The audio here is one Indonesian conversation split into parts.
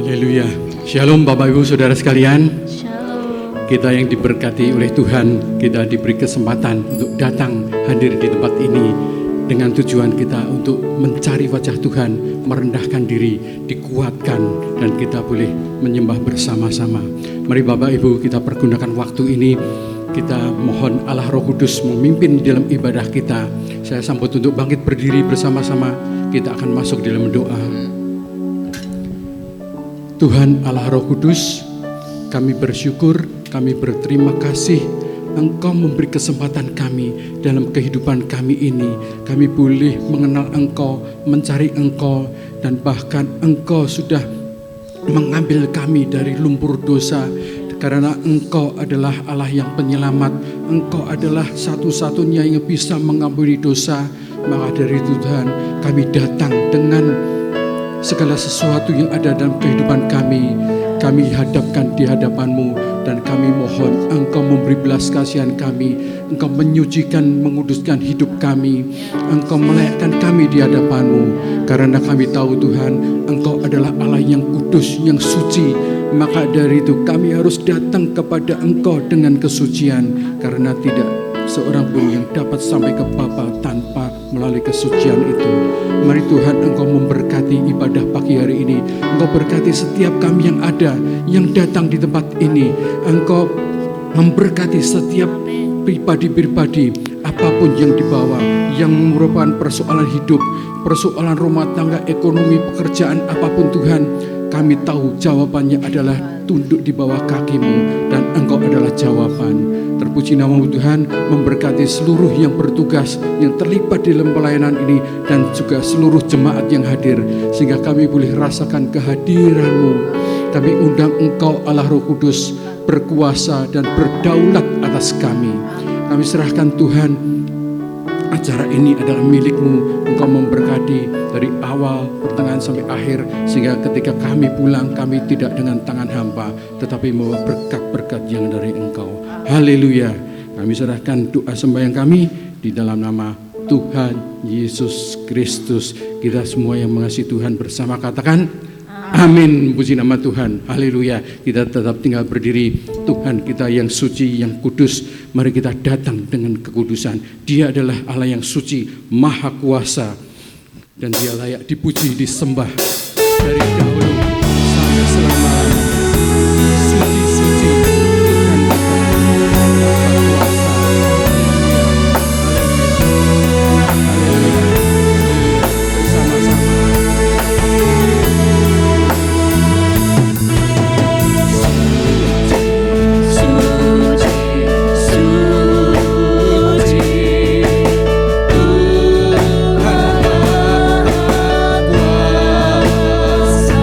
Haleluya. Shalom Bapak Ibu Saudara sekalian. Shalom. Kita yang diberkati oleh Tuhan, kita diberi kesempatan untuk datang hadir di tempat ini dengan tujuan kita untuk mencari wajah Tuhan, merendahkan diri, dikuatkan, dan kita boleh menyembah bersama-sama. Mari Bapak Ibu kita pergunakan waktu ini, kita mohon Allah Roh Kudus memimpin dalam ibadah kita. Saya sambut untuk bangkit berdiri bersama-sama, kita akan masuk dalam doa. Tuhan Allah Roh Kudus, kami bersyukur, kami berterima kasih Engkau memberi kesempatan kami dalam kehidupan kami ini. Kami boleh mengenal Engkau, mencari Engkau, dan bahkan Engkau sudah mengambil kami dari lumpur dosa. Karena Engkau adalah Allah yang penyelamat, Engkau adalah satu-satunya yang bisa mengampuni dosa. Maka dari itu Tuhan, kami datang dengan segala sesuatu yang ada dalam kehidupan kami hadapkan di hadapan-Mu, dan kami mohon Engkau memberi belas kasihan kami, Engkau menyucikan, menguduskan hidup kami, Engkau melayakkan kami di hadapan-Mu, karena kami tahu Tuhan, Engkau adalah Allah yang kudus, yang suci. Maka dari itu kami harus datang kepada Engkau dengan kesucian, karena tidak seorang pun yang dapat sampai ke Bapa tanpa melalui kesucian itu. Mari Tuhan Engkau memberkati ibadah pagi hari ini. Engkau berkati setiap kami yang ada, yang datang di tempat ini. Engkau memberkati setiap pribadi-pribadi, apapun yang dibawa, yang merupakan persoalan hidup, persoalan rumah tangga, ekonomi, pekerjaan, apapun Tuhan. Kami tahu jawabannya adalah tunduk di bawah kaki-Mu, dan Engkau adalah jawaban. Terpuji nama-Mu Tuhan, memberkati seluruh yang bertugas, yang terlibat dalam pelayanan ini, dan juga seluruh jemaat yang hadir, sehingga kami boleh rasakan kehadiran-Mu. Kami undang Engkau Allah Roh Kudus berkuasa dan berdaulat atas kami. Kami serahkan Tuhan, acara ini adalah milik-Mu. Engkau memberkati dari awal, pertengahan sampai akhir, sehingga ketika kami pulang, kami tidak dengan tangan hampa, tetapi membawa berkat-berkat yang dari Engkau. Haleluya. Kami serahkan doa sembahyang kami di dalam nama Tuhan Yesus Kristus. Kita semua yang mengasihi Tuhan bersama katakan amin. Puji nama Tuhan. Haleluya. Kita tetap tinggal berdiri. Tuhan kita yang suci, yang kudus, mari kita datang dengan kekudusan. Dia adalah Allah yang suci, maha kuasa, dan Dia layak dipuji, disembah dari dahulu sampai selama-lamanya. Suci-suci Tuhan kita, maha kuasa. Haleluya. Bersama-sama. Suci, suci, Tuhan Maha Kuasa.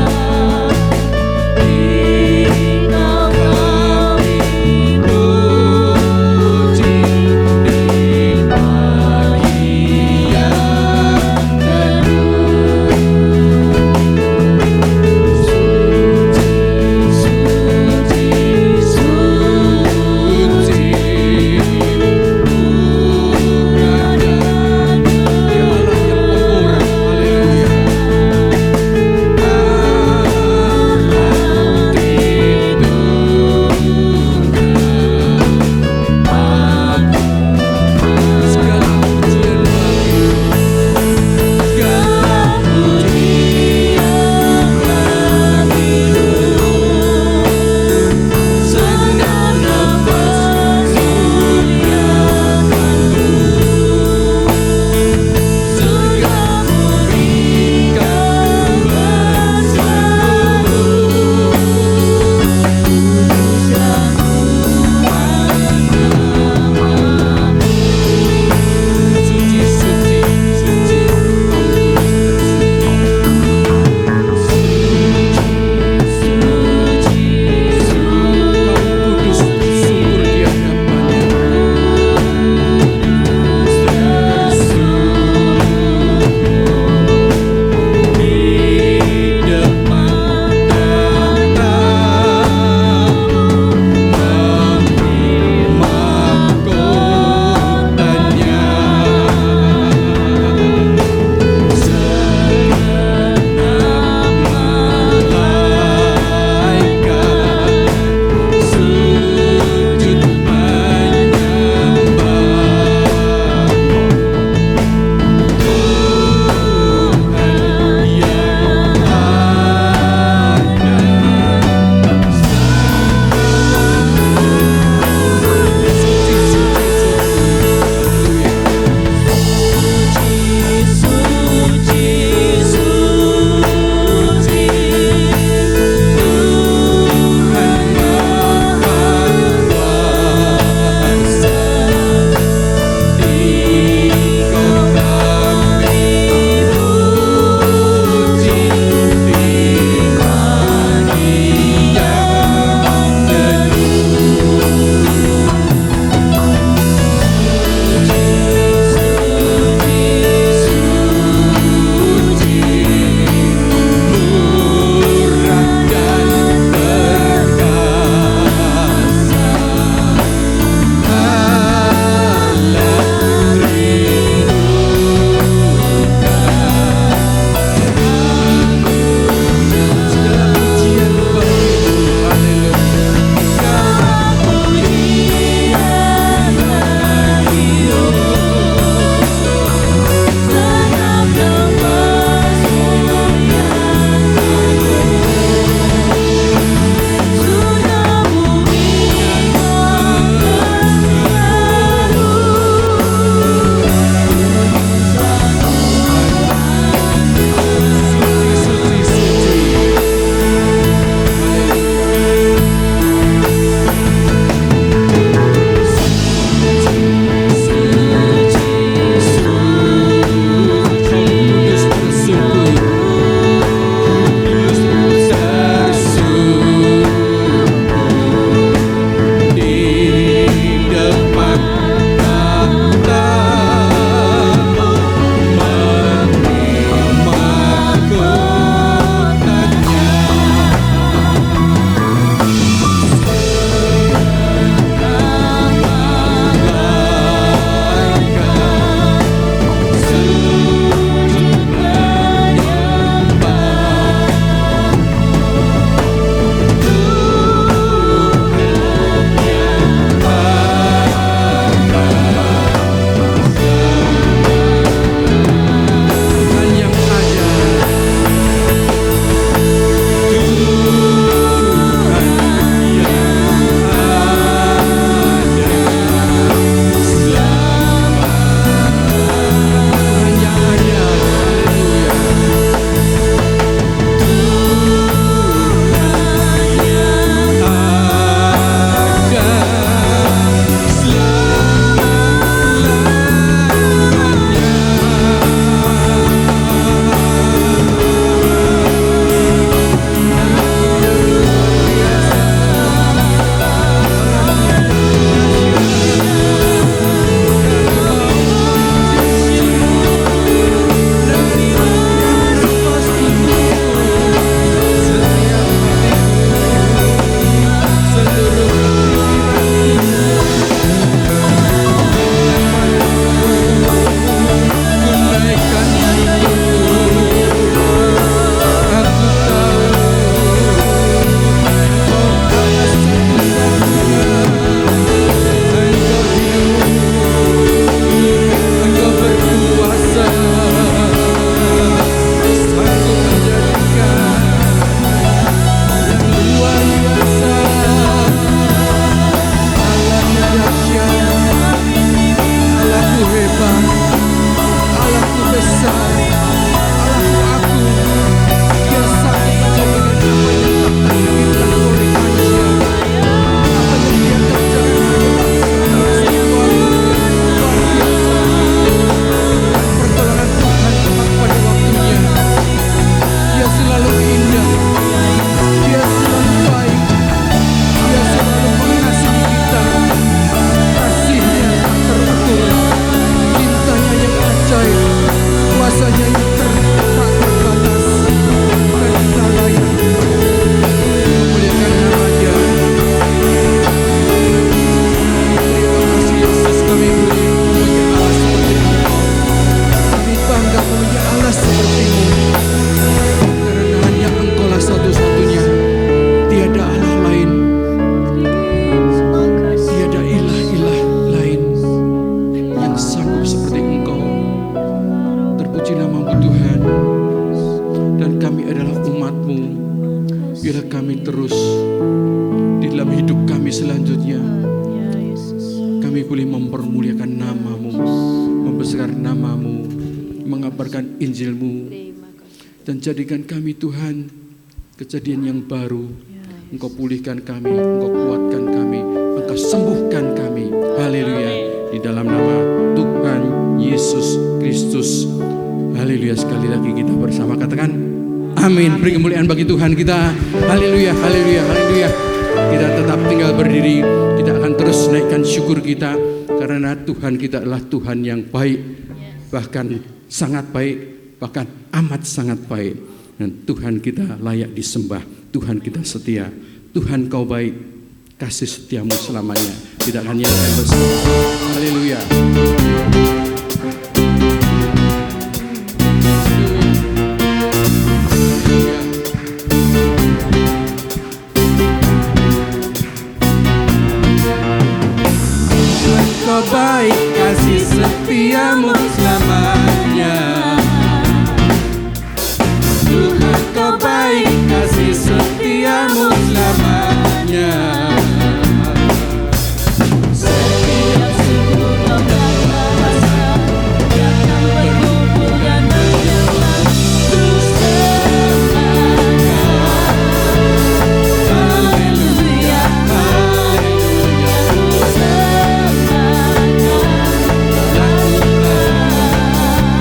rahmat-Mu. Biarlah kami terus di dalam hidup kami selanjutnya, kami boleh mempermuliakan nama-Mu, membesarkan nama-Mu, mengabarkan Injil-Mu, dan jadikan kami Tuhan kejadian yang baru. Engkau pulihkan kami, Engkau kuatkan kami, Engkau sembuhkan kami. Haleluya. Di dalam nama Tuhan Yesus Kristus. Haleluya. Sekali lagi kita bersama katakan amin. Beri kemuliaan bagi Tuhan kita. Haleluya, haleluya, haleluya. Kita tetap tinggal berdiri. Kita akan terus naikkan syukur kita, karena Tuhan kita adalah Tuhan yang baik, bahkan sangat baik, bahkan amat sangat baik. Dan Tuhan kita layak disembah. Tuhan kita setia. Tuhan Kau baik, kasih setiamu selamanya. Tidak hanya haleluya. Tuhan Kau baik, kasih setiamu selamanya. Tuhan Kau baik, kasih setiamu selamanya. Setiap suku Kau berkuasa, datang berkumpul dan menyembah. Ku sembah Kau. Haleluya, haleluya. Ku sembah Kau.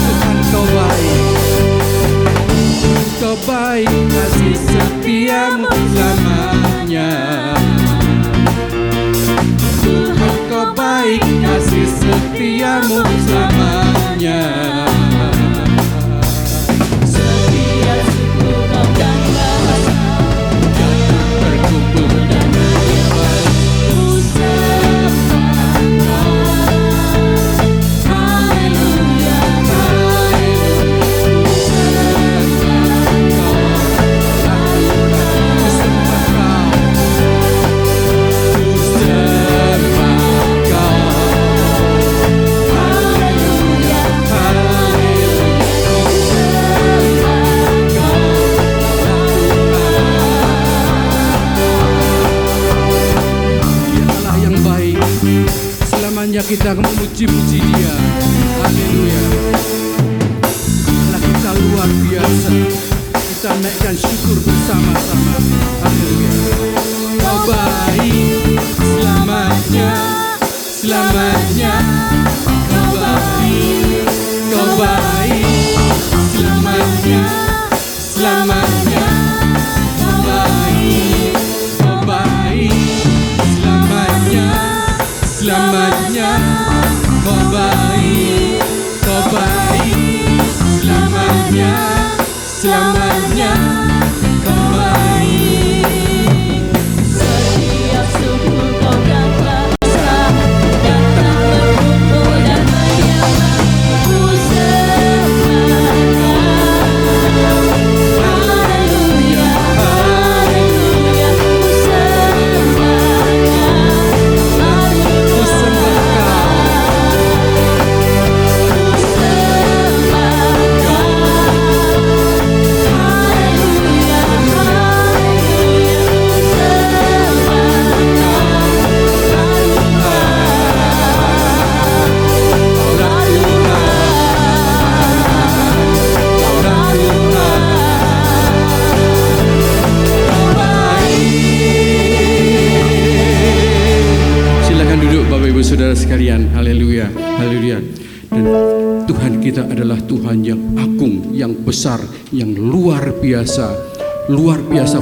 Tuhan Kau baik, Kau baik, kasih setiamu selamanya. Tuhan Kau baik, kasih setiamu selamanya. Setiap suku Kau dan bahasa, datang berkumpul dan menyembah. Ku sembah Kau. Haleluya, haleluya. Ku sembah Kau. Ku sembah Kau. Haleluya, haleluya. Ku sembah Kau. Dia Allah yang baik. Selamanya kita memuji-muji Dia. Haleluya. Allah kita luar biasa. Kita naikkan syukur bersama-sama. Haleluya. Kau baik selamanya, selamanya. Kau baik, Kau baik selamanya, selamanya. Kau baik, Kau baik selamanya, selamanya. Kau baik, Kau baik selamanya, selamanya. Kau baik. Setiap suku Kau dan bahasa, datang berkumpul dan menyembah. Ku sembah Kau. Haleluya, haleluya. Ku sembah Kau. Ku sembah Kau. Ku sembah Kau. Haleluya, haleluya. Silakan duduk Bapak Ibu Saudara sekalian. Haleluya, haleluya. Dan Tuhan kita adalah Tuhan yang agung, yang besar, yang luar biasa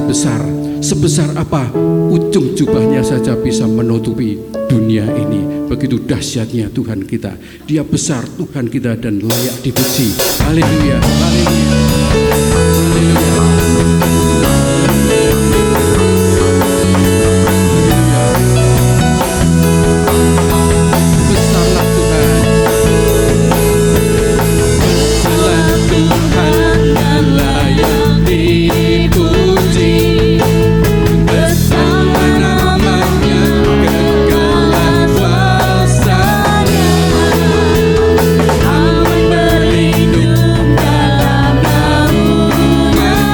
besar. Sebesar apa? Ujung jubahnya saja bisa menutupi dunia ini. Begitu dahsyatnya Tuhan kita. Dia besar Tuhan kita dan layak dipuji. Haleluya, haleluya, haleluya. Besarlah Tuhan. Besarlah Tuhan dan layak dipuji. Besar namanya, kekalan kuasanya. Allah berlindung dalam naungan.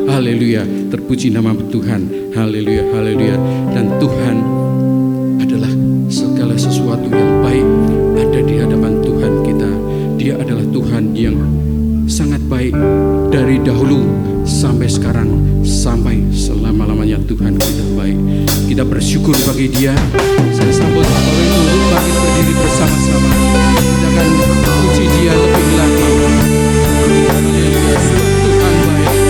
Haleluya, terpuji nama Tuhan. Haleluya, haleluya. Dan Tuhan adalah segala sesuatu yang baik ada di hadapan Tuhan kita. Dia adalah Tuhan yang sangat baik dari dahulu sampai sekarang, sampai selama-lamanya Tuhan kita baik. Kita bersyukur bagi Dia. Saya sambut Bapak Ibu untuk bangkit berdiri bersama-sama. Kita akan puji Dia lebih lagi. Haleluya, Tuhan baik.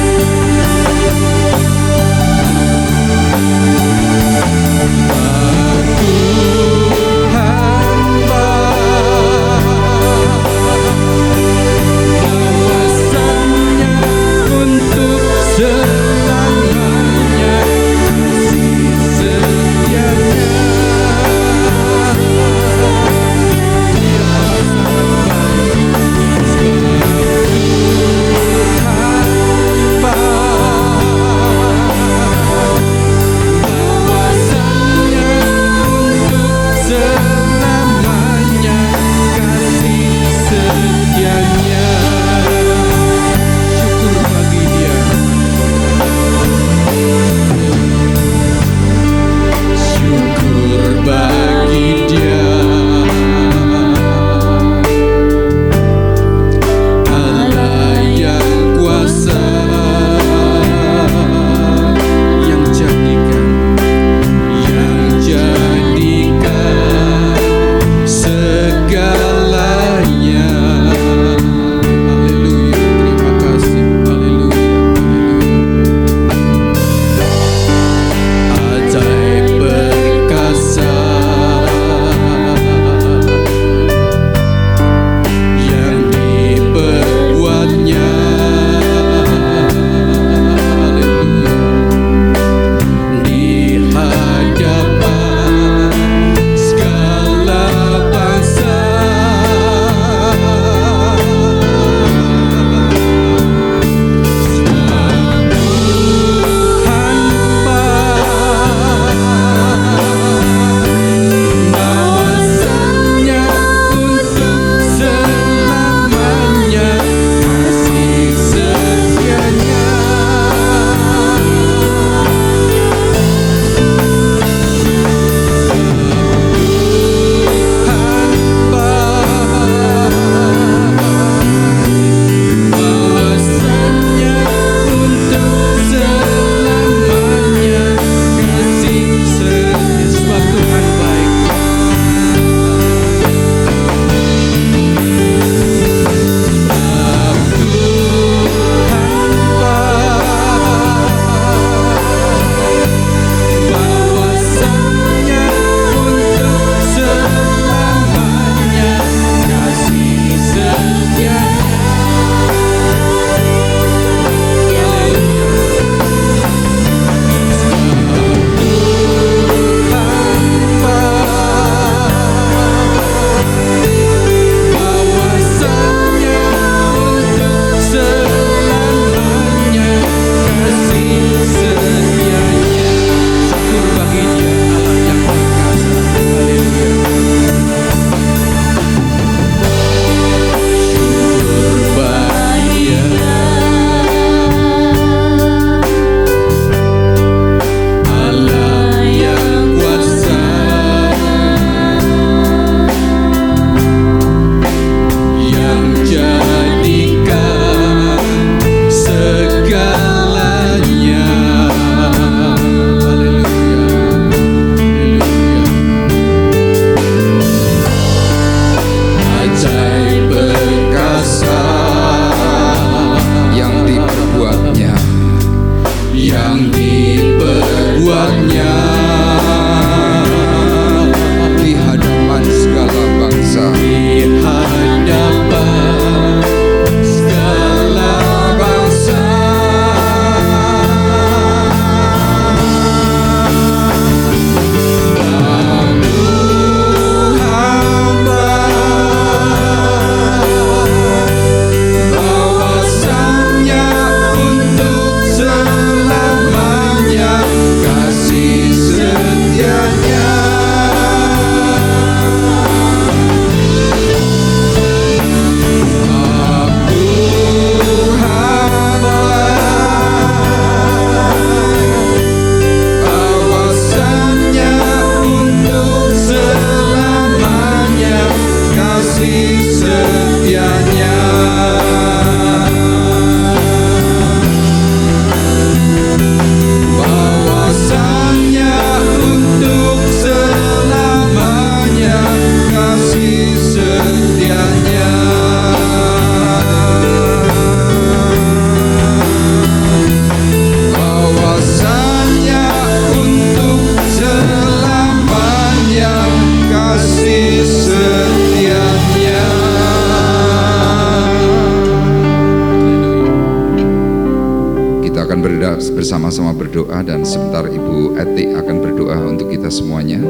bersama-sama berdoa dan sebentar Ibu Eti akan berdoa untuk kita semuanya.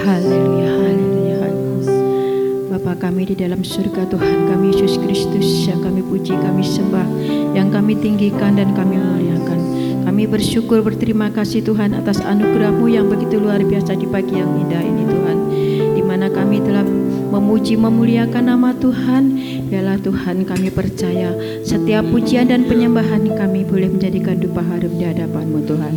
Haleluya, haleluya, haleluya. Bapa kami di dalam surga, Tuhan kami Yesus Kristus yang kami puji, kami sembah, yang kami tinggikan dan kami muliakan. Kami bersyukur, berterima kasih Tuhan atas anugerah-Mu yang begitu luar biasa di pagi yang indah ini Tuhan, di mana kami telah memuji memuliakan nama Tuhan. Biarlah Tuhan kami percaya setiap pujian dan penyembahan kami boleh menjadikan dupa harum di hadapan-Mu Tuhan.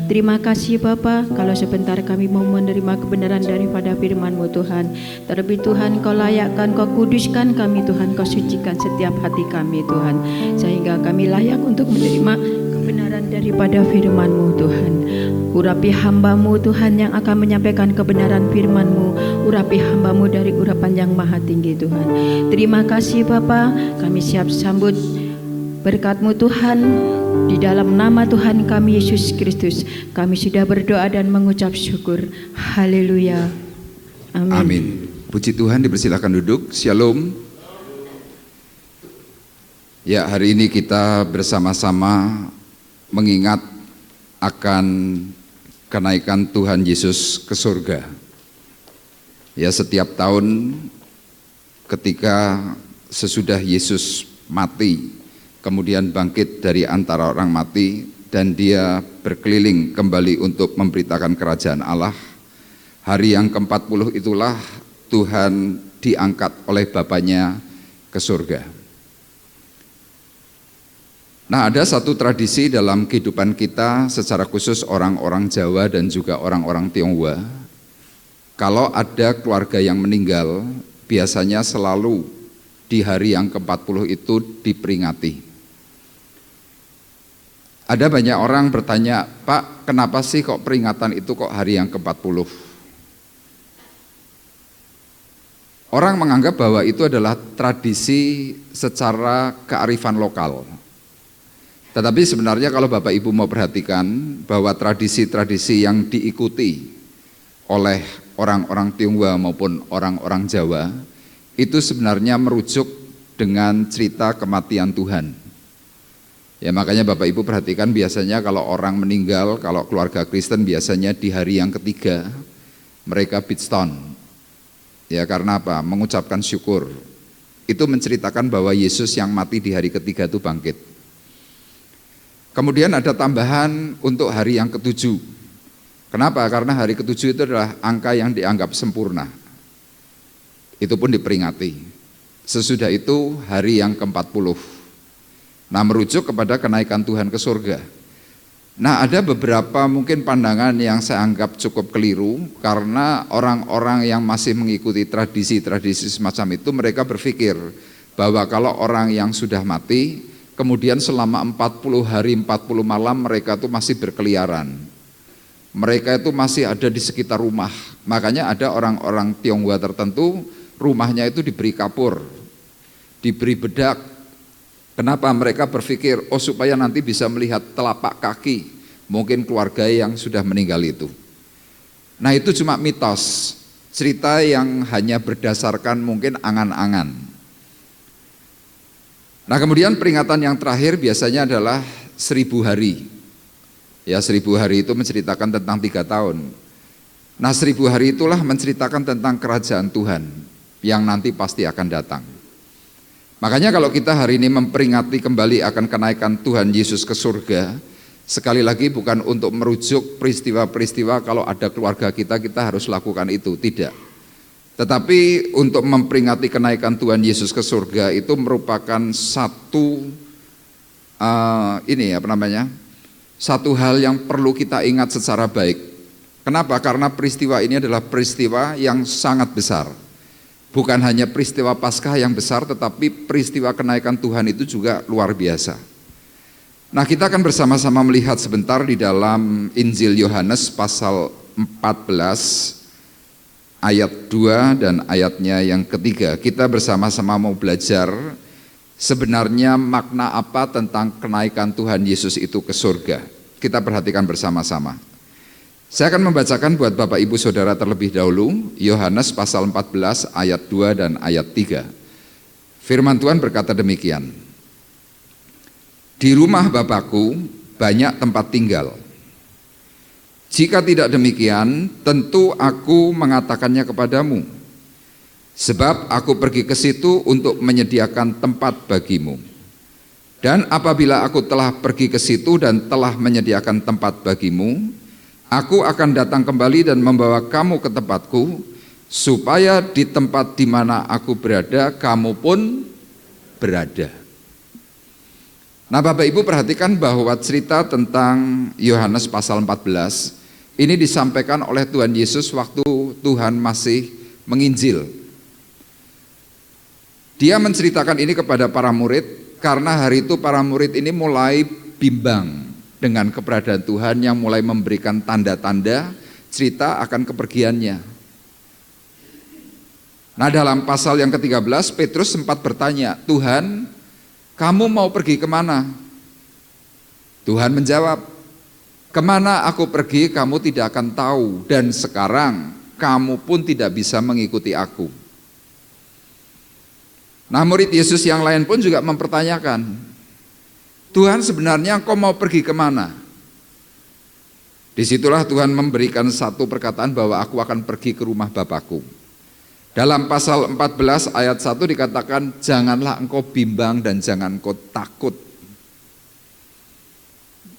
Terima kasih Bapa, kalau sebentar kami mau menerima kebenaran daripada firman-Mu Tuhan. Terlebih Tuhan Kau layakkan, Kau kuduskan kami Tuhan, Kau sucikan setiap hati kami Tuhan, sehingga kami layak untuk menerima kebenaran daripada firman-Mu Tuhan. Urapi hamba-Mu Tuhan yang akan menyampaikan kebenaran firman-Mu. Urapi hamba-Mu dari urapan yang maha tinggi Tuhan. Terima kasih Bapa, kami siap sambut berkat-Mu Tuhan. Di dalam nama Tuhan kami Yesus Kristus, kami sudah berdoa dan mengucap syukur. Haleluya. Amin. Amin. Puji Tuhan, dipersilakan duduk. Shalom. Ya, hari ini kita bersama-sama mengingat akan kenaikan Tuhan Yesus ke surga. Ya, setiap tahun ketika sesudah Yesus mati, kemudian bangkit dari antara orang mati, dan dia berkeliling kembali untuk memberitakan kerajaan Allah, hari yang ke-40 itulah Tuhan diangkat oleh Bapanya ke surga. Nah, ada satu tradisi dalam kehidupan kita, secara khusus orang-orang Jawa dan juga orang-orang Tionghoa. Kalau ada keluarga yang meninggal, biasanya selalu di hari yang ke-40 itu diperingati. Ada banyak orang bertanya, Pak, kenapa sih kok peringatan itu kok hari yang ke-40? Orang menganggap bahwa itu adalah tradisi secara kearifan lokal. Tetapi sebenarnya kalau Bapak Ibu mau perhatikan bahwa tradisi-tradisi yang diikuti oleh orang-orang Tionghoa maupun orang-orang Jawa itu sebenarnya merujuk dengan cerita kematian Tuhan. Ya, makanya Bapak Ibu perhatikan biasanya kalau orang meninggal, kalau keluarga Kristen biasanya di hari yang ketiga mereka beatstone. Ya, karena apa? Mengucapkan syukur. Itu menceritakan bahwa Yesus yang mati di hari ketiga itu bangkit. Kemudian ada tambahan untuk hari yang ke-7. Kenapa? Karena hari ke-7 itu adalah angka yang dianggap sempurna. Itu pun diperingati. Sesudah itu hari yang ke-40. Nah, merujuk kepada kenaikan Tuhan ke surga. Nah, ada beberapa mungkin pandangan yang saya anggap cukup keliru, karena orang-orang yang masih mengikuti tradisi-tradisi semacam itu, mereka berpikir bahwa kalau orang yang sudah mati, kemudian selama 40 hari 40 malam mereka itu masih berkeliaran. Mereka itu masih ada di sekitar rumah. Makanya ada orang-orang Tionghoa tertentu rumahnya itu diberi kapur, diberi bedak. Kenapa? Mereka berpikir, oh supaya nanti bisa melihat telapak kaki mungkin keluarga yang sudah meninggal itu. Nah, itu cuma mitos, cerita yang hanya berdasarkan mungkin angan-angan. Nah, kemudian peringatan yang terakhir biasanya adalah 1000 hari. Ya, 1000 hari itu menceritakan tentang 3 tahun. Nah, 1000 hari itulah menceritakan tentang kerajaan Tuhan yang nanti pasti akan datang. Makanya kalau kita hari ini memperingati kembali akan kenaikan Tuhan Yesus ke surga, sekali lagi bukan untuk merujuk peristiwa-peristiwa kalau ada keluarga kita harus lakukan itu, tidak. Tetapi untuk memperingati kenaikan Tuhan Yesus ke surga itu merupakan satu satu hal yang perlu kita ingat secara baik. Kenapa? Karena peristiwa ini adalah peristiwa yang sangat besar. Bukan hanya peristiwa Paskah yang besar, tetapi peristiwa kenaikan Tuhan itu juga luar biasa. Nah, kita akan bersama-sama melihat sebentar di dalam Injil Yohanes pasal 14 ayat 2 dan ayatnya yang ketiga. Kita bersama-sama mau belajar sebenarnya makna apa tentang kenaikan Tuhan Yesus itu ke surga. Kita perhatikan bersama-sama. Saya akan membacakan buat Bapak Ibu Saudara terlebih dahulu Yohanes pasal 14 ayat 2 dan ayat 3. Firman Tuhan berkata demikian. Di rumah Bapakku banyak tempat tinggal. Jika tidak demikian, tentu aku mengatakannya kepadamu, sebab aku pergi ke situ untuk menyediakan tempat bagimu. Dan apabila aku telah pergi ke situ dan telah menyediakan tempat bagimu, aku akan datang kembali dan membawa kamu ke tempatku, supaya di tempat di mana aku berada, kamu pun berada. Nah, Bapak Ibu perhatikan bahwa cerita tentang Yohanes pasal 14 ini disampaikan oleh Tuhan Yesus waktu Tuhan masih menginjil. Dia menceritakan ini kepada para murid karena hari itu para murid ini mulai bimbang dengan keberadaan Tuhan yang mulai memberikan tanda-tanda cerita akan kepergiannya. Nah, dalam pasal yang ke-13 Petrus sempat bertanya, Tuhan, kamu mau pergi kemana? Tuhan menjawab, kemana aku pergi kamu tidak akan tahu, dan sekarang kamu pun tidak bisa mengikuti aku. Nah, murid Yesus yang lain pun juga mempertanyakan, Tuhan sebenarnya engkau mau pergi kemana? Disitulah Tuhan memberikan satu perkataan bahwa aku akan pergi ke rumah Bapakku. Dalam pasal 14 ayat 1 dikatakan, janganlah engkau bimbang dan jangan engkau takut.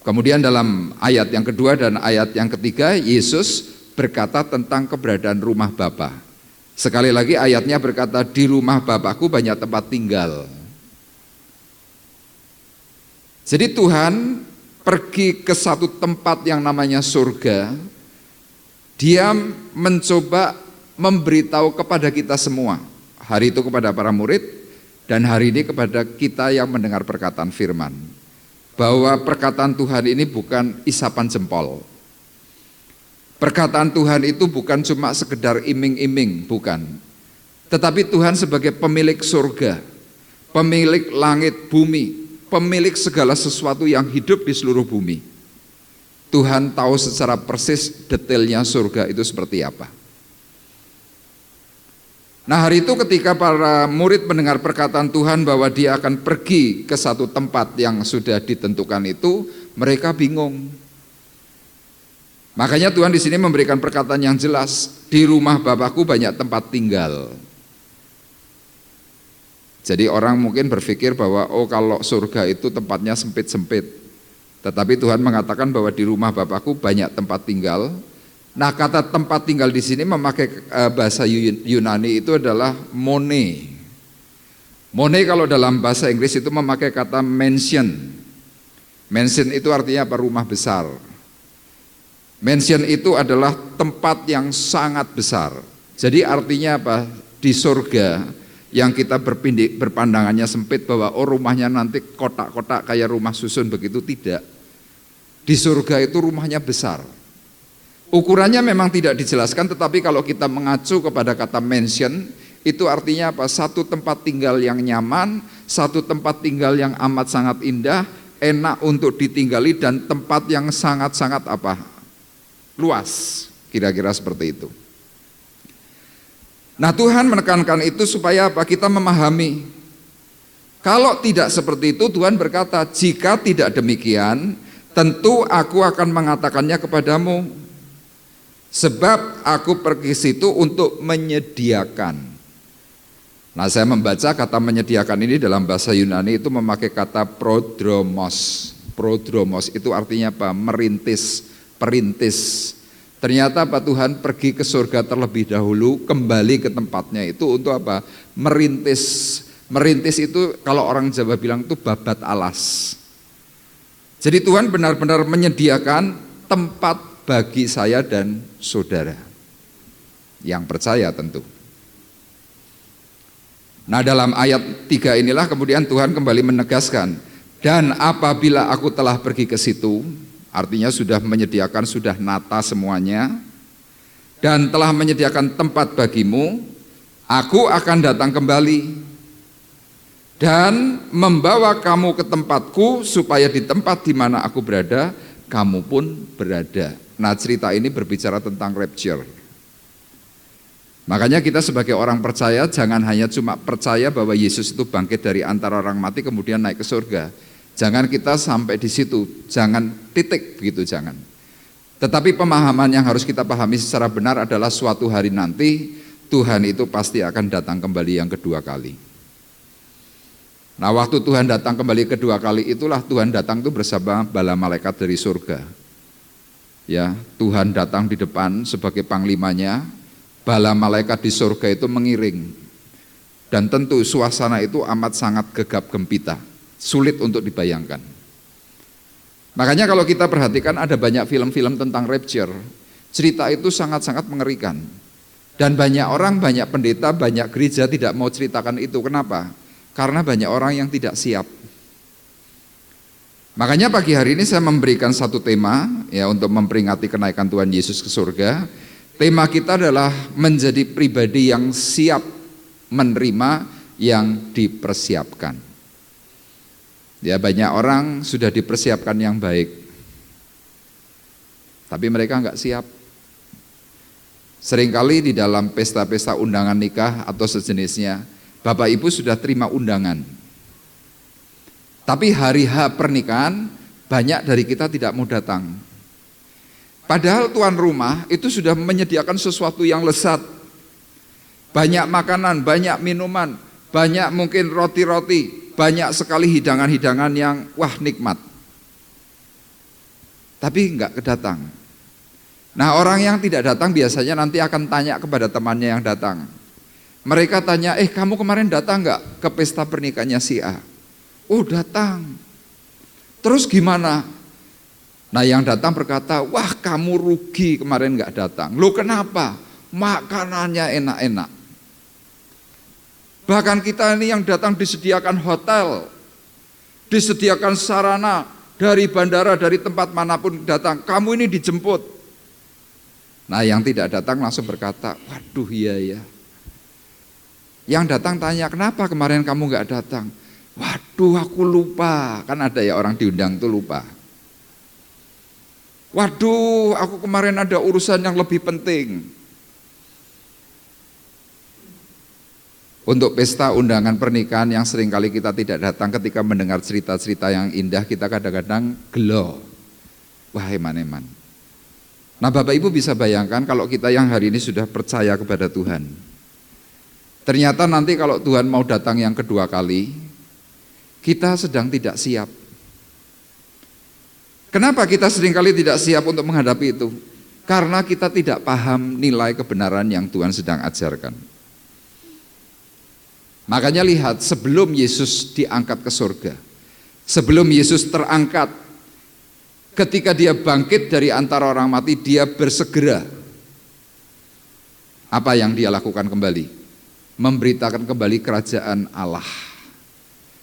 Kemudian dalam ayat yang kedua dan ayat yang ketiga, Yesus berkata tentang keberadaan rumah Bapa. Sekali lagi ayatnya berkata, di rumah Bapakku banyak tempat tinggal. Jadi Tuhan pergi ke satu tempat yang namanya surga. Dia mencoba memberitahu kepada kita semua, hari itu kepada para murid dan hari ini kepada kita yang mendengar perkataan firman, bahwa perkataan Tuhan ini bukan isapan jempol. Perkataan Tuhan itu bukan cuma sekedar iming-iming, bukan. Tetapi Tuhan sebagai pemilik surga, pemilik langit bumi, pemilik segala sesuatu yang hidup di seluruh bumi. Tuhan tahu secara persis detailnya surga itu seperti apa. Nah, hari itu ketika para murid mendengar perkataan Tuhan bahwa dia akan pergi ke satu tempat yang sudah ditentukan itu, mereka bingung. Makanya Tuhan di sini memberikan perkataan yang jelas, di rumah Bapakku banyak tempat tinggal. Jadi orang mungkin berpikir bahwa oh kalau surga itu tempatnya sempit-sempit. Tetapi Tuhan mengatakan bahwa di rumah Bapakku banyak tempat tinggal. Nah, kata tempat tinggal di sini memakai bahasa Yunani itu adalah mone. Mone kalau dalam bahasa Inggris itu memakai kata mansion. Mansion itu artinya apa? Rumah besar. Mansion itu adalah tempat yang sangat besar. Jadi artinya apa? Di surga yang kita berpandangannya sempit bahwa oh rumahnya nanti kotak-kotak kayak rumah susun begitu, tidak. Di surga itu rumahnya besar. Ukurannya memang tidak dijelaskan, tetapi kalau kita mengacu kepada kata mansion, itu artinya apa? Satu tempat tinggal yang nyaman, satu tempat tinggal yang amat sangat indah, enak untuk ditinggali, dan tempat yang sangat-sangat apa? Luas, kira-kira seperti itu. Nah, Tuhan menekankan itu supaya apa? Kita memahami. Kalau tidak seperti itu, Tuhan berkata, jika tidak demikian, tentu aku akan mengatakannya kepadamu. Sebab aku pergi situ untuk menyediakan. Nah, saya membaca kata menyediakan ini dalam bahasa Yunani itu memakai kata prodromos. Prodromos itu artinya apa? Merintis, perintis. Ternyata apa? Tuhan pergi ke surga terlebih dahulu, kembali ke tempatnya itu untuk apa? Merintis. Merintis itu kalau orang Jawa bilang itu babat alas. Jadi Tuhan benar-benar menyediakan tempat bagi saya dan saudara yang percaya tentu. Nah, dalam ayat 3 inilah kemudian Tuhan kembali menegaskan, dan apabila aku telah pergi ke situ, artinya sudah menyediakan, sudah nata semuanya, dan telah menyediakan tempat bagimu, aku akan datang kembali dan membawa kamu ke tempatku, supaya di tempat di mana aku berada, kamu pun berada. Nah, cerita ini berbicara tentang rapture. Makanya kita sebagai orang percaya jangan hanya cuma percaya bahwa Yesus itu bangkit dari antara orang mati kemudian naik ke surga. Jangan kita sampai di situ, jangan titik begitu, jangan. Tetapi pemahaman yang harus kita pahami secara benar adalah suatu hari nanti Tuhan itu pasti akan datang kembali yang kedua kali. Nah, waktu Tuhan datang kembali kedua kali itulah Tuhan datang itu bersama bala malaikat dari surga. Ya, Tuhan datang di depan sebagai panglimanya, bala malaikat di surga itu mengiring. Dan tentu suasana itu amat sangat gegap gempita, sulit untuk dibayangkan. Makanya kalau kita perhatikan ada banyak film-film tentang rapture, cerita itu sangat-sangat mengerikan. Dan banyak orang, banyak pendeta, banyak gereja tidak mau ceritakan itu. Kenapa? Karena banyak orang yang tidak siap. Makanya pagi hari ini saya memberikan satu tema ya untuk memperingati kenaikan Tuhan Yesus ke surga. Tema kita adalah menjadi pribadi yang siap menerima yang dipersiapkan. Ya, banyak orang sudah dipersiapkan yang baik, tapi mereka enggak siap. Seringkali di dalam pesta-pesta undangan nikah atau sejenisnya, Bapak Ibu sudah terima undangan. Tapi hari H pernikahan, banyak dari kita tidak mau datang. Padahal tuan rumah itu sudah menyediakan sesuatu yang lezat. Banyak makanan, banyak minuman, banyak mungkin roti-roti, banyak sekali hidangan-hidangan yang wah nikmat. Tapi enggak kedatang. Nah, orang yang tidak datang biasanya nanti akan tanya kepada temannya yang datang. Mereka tanya, kamu kemarin datang enggak ke pesta pernikahannya si A? Oh, datang. Terus gimana? Nah, yang datang berkata, wah kamu rugi kemarin enggak datang. Loh, kenapa? Makanannya enak-enak. Bahkan kita ini yang datang disediakan hotel, disediakan sarana dari bandara, dari tempat manapun datang. Kamu ini dijemput. Nah, yang tidak datang langsung berkata, waduh iya ya. Yang datang tanya, kenapa kemarin kamu gak datang? Waduh, aku lupa. Kan ada ya orang diundang tuh lupa. Waduh, aku kemarin ada urusan yang lebih penting. Untuk pesta undangan pernikahan yang seringkali kita tidak datang, ketika mendengar cerita-cerita yang indah, kita kadang-kadang gelo. Wah, eman-eman. Nah, Bapak Ibu bisa bayangkan kalau kita yang hari ini sudah percaya kepada Tuhan. Ternyata nanti kalau Tuhan mau datang yang kedua kali, kita sedang tidak siap. Kenapa kita seringkali tidak siap untuk menghadapi itu? Karena kita tidak paham nilai kebenaran yang Tuhan sedang ajarkan. Makanya lihat, sebelum Yesus diangkat ke surga, sebelum Yesus terangkat, ketika dia bangkit dari antara orang mati, dia bersegera. Apa yang dia lakukan kembali? Memberitakan kembali kerajaan Allah.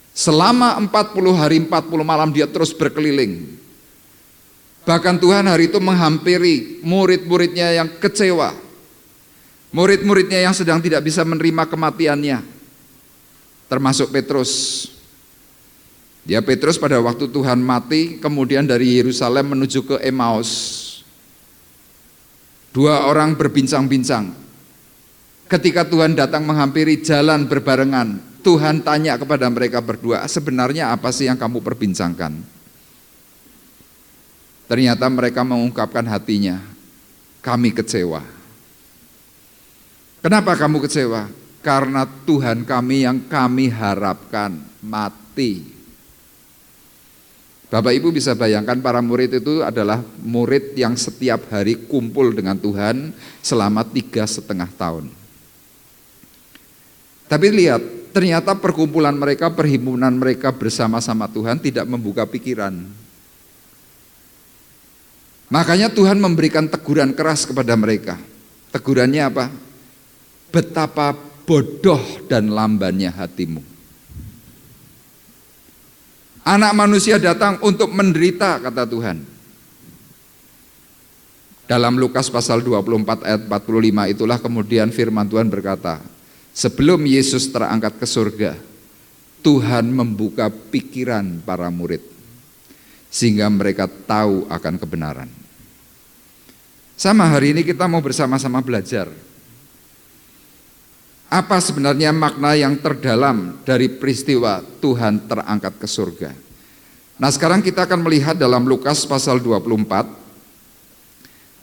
Selama 40 hari 40 malam dia terus berkeliling. Bahkan Tuhan hari itu menghampiri murid-muridnya yang kecewa, murid-muridnya yang sedang tidak bisa menerima kematiannya, termasuk Petrus. Ya, Petrus pada waktu Tuhan mati, kemudian dari Yerusalem menuju ke Emmaus. Dua orang berbincang-bincang. Ketika Tuhan datang menghampiri, jalan berbarengan, Tuhan tanya kepada mereka berdua, sebenarnya apa sih yang kamu perbincangkan? Ternyata mereka mengungkapkan hatinya, kami kecewa. Kenapa kamu kecewa? Karena Tuhan kami yang kami harapkan mati. Bapak Ibu bisa bayangkan para murid itu adalah murid yang setiap hari kumpul dengan Tuhan selama 3,5 tahun. Tapi lihat, ternyata perkumpulan mereka, perhimpunan mereka bersama-sama Tuhan tidak membuka pikiran. Makanya Tuhan memberikan teguran keras kepada mereka. Tegurannya apa? Betapa bodoh dan lambannya hatimu. Anak manusia datang untuk menderita, kata Tuhan. Dalam Lukas pasal 24 ayat 45 itulah kemudian firman Tuhan berkata, sebelum Yesus terangkat ke surga, Tuhan membuka pikiran para murid sehingga mereka tahu akan kebenaran. Sama hari ini kita mau bersama-sama belajar apa sebenarnya makna yang terdalam dari peristiwa Tuhan terangkat ke surga. Nah, sekarang kita akan melihat dalam Lukas pasal 24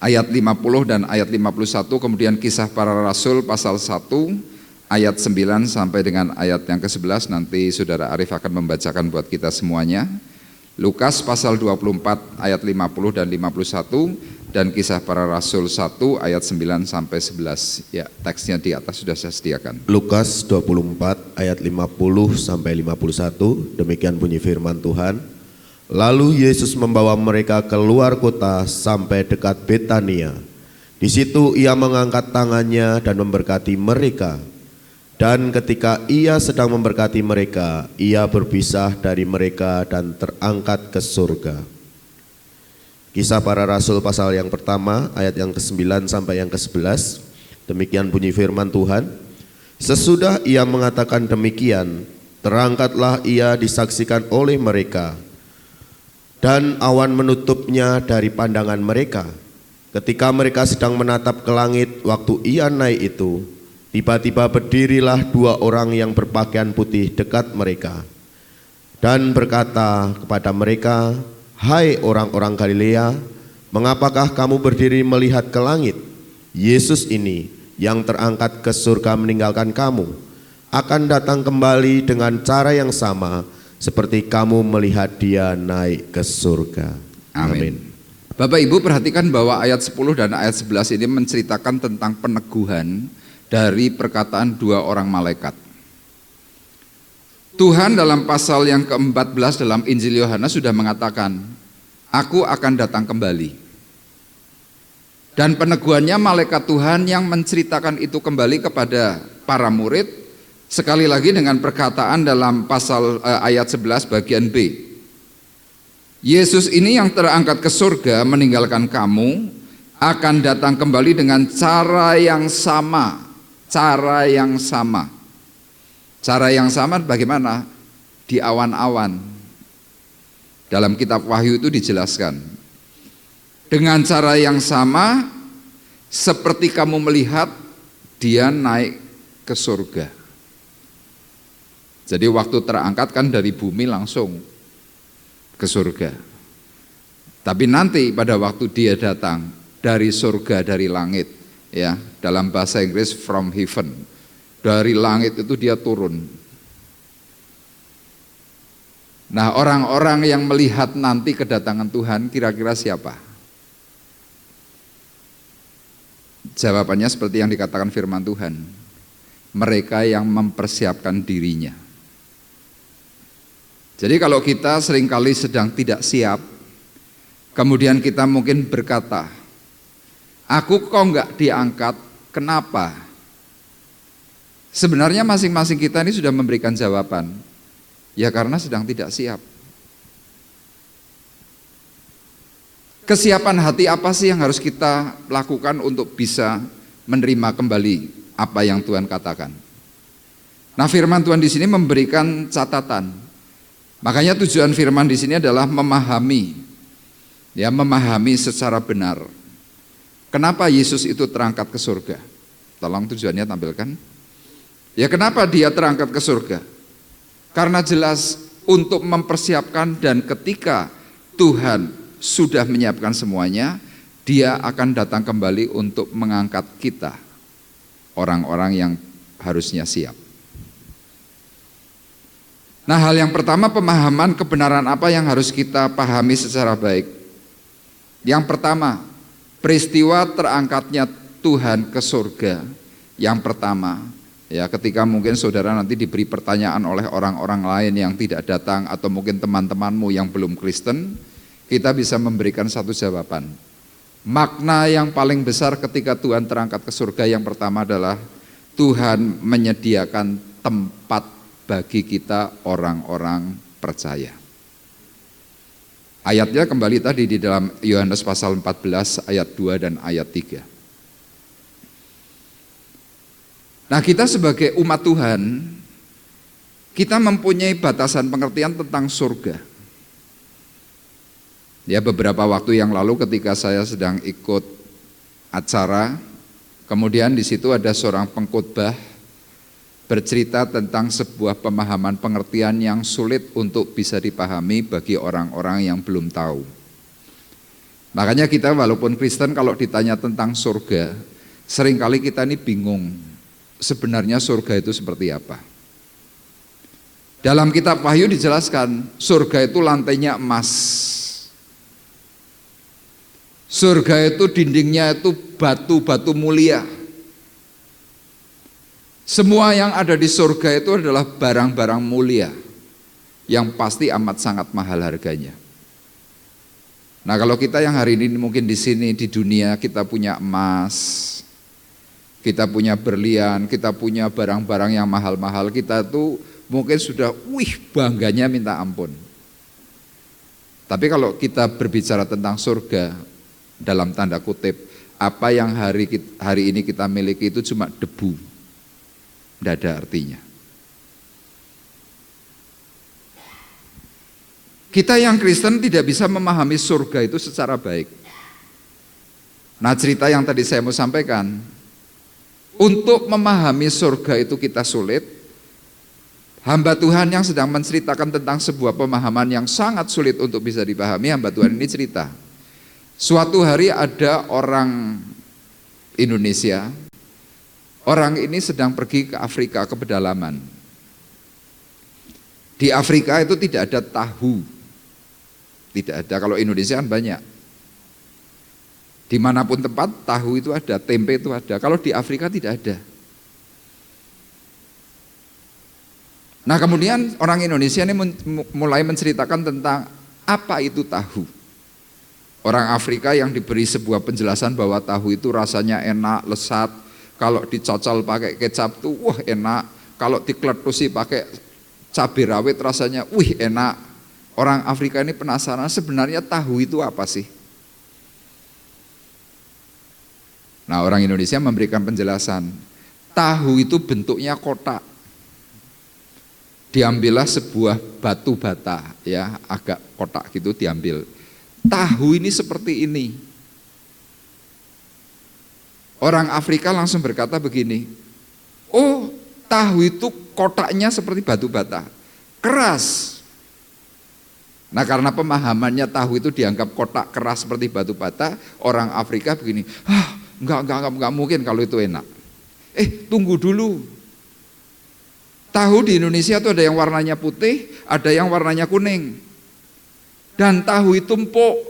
ayat 50 dan ayat 51, kemudian Kisah Para Rasul pasal 1 ayat 9 sampai dengan ayat yang ke-11. Nanti Saudara Arif akan membacakan buat kita semuanya. Lukas pasal 24 ayat 50 dan 51 dan Kisah Para Rasul 1 ayat 9 sampai 11. Ya, teksnya di atas sudah saya sediakan. Lukas 24 ayat 50 sampai 51, demikian bunyi firman Tuhan. Lalu Yesus membawa mereka keluar kota sampai dekat Betania. Di situ ia mengangkat tangannya dan memberkati mereka. Dan ketika ia sedang memberkati mereka, ia berpisah dari mereka dan terangkat ke surga. Kisah Para Rasul pasal yang pertama, ayat yang ke-9 sampai yang ke-11. Demikian bunyi firman Tuhan. Sesudah ia mengatakan demikian, terangkatlah ia disaksikan oleh mereka. Dan awan menutupnya dari pandangan mereka. Ketika mereka sedang menatap ke langit waktu ia naik itu, tiba-tiba berdirilah dua orang yang berpakaian putih dekat mereka dan berkata kepada mereka, "Hai orang-orang Galilea, mengapakah kamu berdiri melihat ke langit? Yesus ini yang terangkat ke surga meninggalkan kamu, akan datang kembali dengan cara yang sama seperti kamu melihat dia naik ke surga." Amin. Bapak Ibu perhatikan bahwa ayat 10 dan ayat 11 ini menceritakan tentang peneguhan dari perkataan dua orang malaikat. Tuhan dalam pasal yang ke-14 dalam Injil Yohanes sudah mengatakan, "Aku akan datang kembali." Dan peneguhannya malaikat Tuhan yang menceritakan itu kembali kepada para murid, sekali lagi dengan perkataan dalam pasal ayat 11 bagian B. Yesus ini yang terangkat ke surga meninggalkan kamu, akan datang kembali dengan cara yang sama. Cara yang sama. Cara yang sama bagaimana? Di awan-awan. Dalam kitab Wahyu itu dijelaskan. Dengan cara yang sama, seperti kamu melihat dia naik ke surga. Jadi waktu terangkat kan dari bumi langsung ke surga. Tapi nanti pada waktu dia datang dari surga, dari langit, ya, dalam bahasa Inggris from heaven, dari langit itu dia turun. Nah, orang-orang yang melihat nanti kedatangan Tuhan kira-kira siapa? Jawabannya seperti yang dikatakan firman Tuhan. Mereka yang mempersiapkan dirinya. Jadi kalau kita seringkali sedang tidak siap, kemudian kita mungkin berkata, "Aku kok enggak diangkat, kenapa?" Sebenarnya masing-masing kita ini sudah memberikan jawaban. Ya karena sedang tidak siap. Kesiapan hati apa sih yang harus kita lakukan untuk bisa menerima kembali apa yang Tuhan katakan? Nah, firman Tuhan di sini memberikan catatan. Makanya tujuan firman di sini adalah memahami, ya, memahami secara benar. Kenapa Yesus itu terangkat ke surga? Tolong tujuannya tampilkan. Ya, kenapa dia terangkat ke surga? Karena jelas untuk mempersiapkan, dan ketika Tuhan sudah menyiapkan semuanya, dia akan datang kembali untuk mengangkat kita, orang-orang yang harusnya siap. Nah, hal yang pertama, pemahaman kebenaran apa yang harus kita pahami secara baik. Yang pertama, peristiwa terangkatnya Tuhan ke surga. Yang pertama, ya, ketika mungkin saudara nanti diberi pertanyaan oleh orang-orang lain yang tidak datang, atau mungkin teman-temanmu yang belum Kristen, kita bisa memberikan satu jawaban. Makna yang paling besar ketika Tuhan terangkat ke surga yang pertama adalah Tuhan menyediakan tempat bagi kita orang-orang percaya. Ayatnya kembali tadi di dalam Yohanes pasal 14 ayat 2 dan ayat 3. Nah, kita sebagai umat Tuhan, kita mempunyai batasan pengertian tentang surga. Ya, beberapa waktu yang lalu ketika saya sedang ikut acara, kemudian di situ ada seorang pengkhotbah bercerita tentang sebuah pemahaman pengertian yang sulit untuk bisa dipahami bagi orang-orang yang belum tahu. Makanya kita walaupun Kristen kalau ditanya tentang surga, seringkali kita ini bingung sebenarnya surga itu seperti apa. Dalam kitab Wahyu dijelaskan surga itu lantainya emas. Surga itu dindingnya itu batu-batu mulia. Semua yang ada di surga itu adalah barang-barang mulia yang pasti amat sangat mahal harganya. Nah, kalau kita yang hari ini mungkin di sini di dunia kita punya emas, kita punya berlian, kita punya barang-barang yang mahal-mahal, kita tuh mungkin sudah bangganya minta ampun. Tapi kalau kita berbicara tentang surga dalam tanda kutip, apa yang hari ini kita miliki itu cuma debu. Tidak ada artinya. Kita yang Kristen tidak bisa memahami surga itu secara baik. Nah, cerita yang tadi saya mau sampaikan, untuk memahami surga itu kita sulit. Hamba Tuhan yang sedang menceritakan tentang sebuah pemahaman yang sangat sulit untuk bisa dipahami, hamba Tuhan ini cerita. Suatu hari ada orang Indonesia. Orang ini sedang pergi ke Afrika, ke pedalaman. Di Afrika itu tidak ada tahu. Tidak ada, kalau Indonesia kan banyak. Dimanapun tempat, tahu itu ada, tempe itu ada. Kalau di Afrika tidak ada. Nah, kemudian orang Indonesia ini mulai menceritakan tentang apa itu tahu. Orang Afrika yang diberi sebuah penjelasan bahwa tahu itu rasanya enak, lesat. Kalau dicocol pakai kecap tuh wah enak, kalau dikletusi pakai cabai rawit rasanya enak. Orang Afrika ini penasaran sebenarnya tahu itu apa sih? Nah, orang Indonesia memberikan penjelasan. Tahu itu bentuknya kotak. Diambillah sebuah batu bata ya, agak kotak gitu diambil. Tahu ini seperti ini. Orang Afrika langsung berkata begini, oh tahu itu kotaknya seperti batu bata, keras. Nah, karena pemahamannya tahu itu dianggap kotak keras seperti batu bata, orang Afrika begini, enggak mungkin kalau itu enak. Tunggu dulu. Tahu di Indonesia itu ada yang warnanya putih, ada yang warnanya kuning. Dan tahu itu empuk.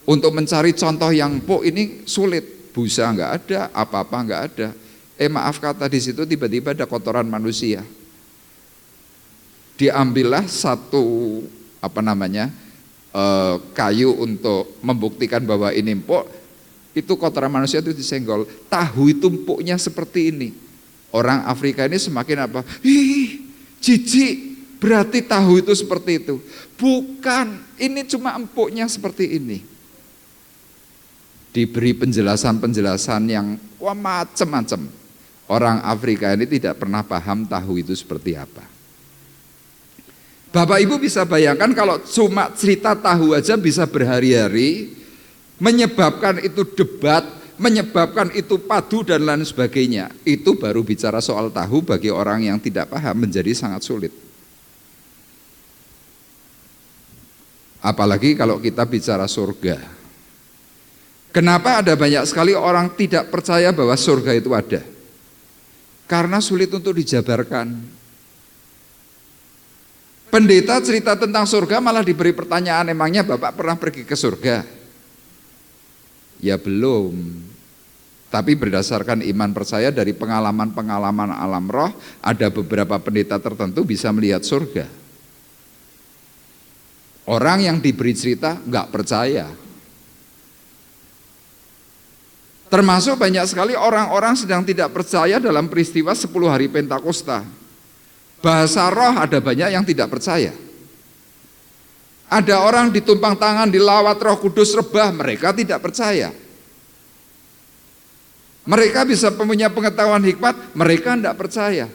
Untuk mencari contoh yang empuk ini sulit. Busa enggak ada, apa-apa enggak ada. Maaf kata di situ tiba-tiba ada kotoran manusia. Diambillah satu kayu untuk membuktikan bahwa ini empuk. Itu kotoran manusia itu disenggol. Tahu itu empuknya seperti ini. Orang Afrika ini semakin apa? Jijik, berarti tahu itu seperti itu. Bukan, ini cuma empuknya seperti ini. Diberi penjelasan-penjelasan yang macam-macam. Orang Afrika ini tidak pernah paham tahu itu seperti apa. Bapak Ibu bisa bayangkan kalau cuma cerita tahu aja bisa berhari-hari, menyebabkan itu debat, menyebabkan itu padu dan lain sebagainya. Itu baru bicara soal tahu bagi orang yang tidak paham menjadi sangat sulit. Apalagi kalau kita bicara surga. Kenapa ada banyak sekali orang tidak percaya bahwa surga itu ada? Karena sulit untuk dijabarkan. Pendeta cerita tentang surga malah diberi pertanyaan, emangnya Bapak pernah pergi ke surga? Ya belum. Tapi berdasarkan iman percaya dari pengalaman-pengalaman alam roh, ada beberapa pendeta tertentu bisa melihat surga. Orang yang diberi cerita nggak percaya. Termasuk banyak sekali orang-orang sedang tidak percaya dalam peristiwa 10 hari Pentakosta. Bahasa roh ada banyak yang tidak percaya. Ada orang ditumpang tangan, dilawat Roh Kudus rebah, mereka tidak percaya. Mereka bisa punya pengetahuan hikmat, mereka tidak percaya.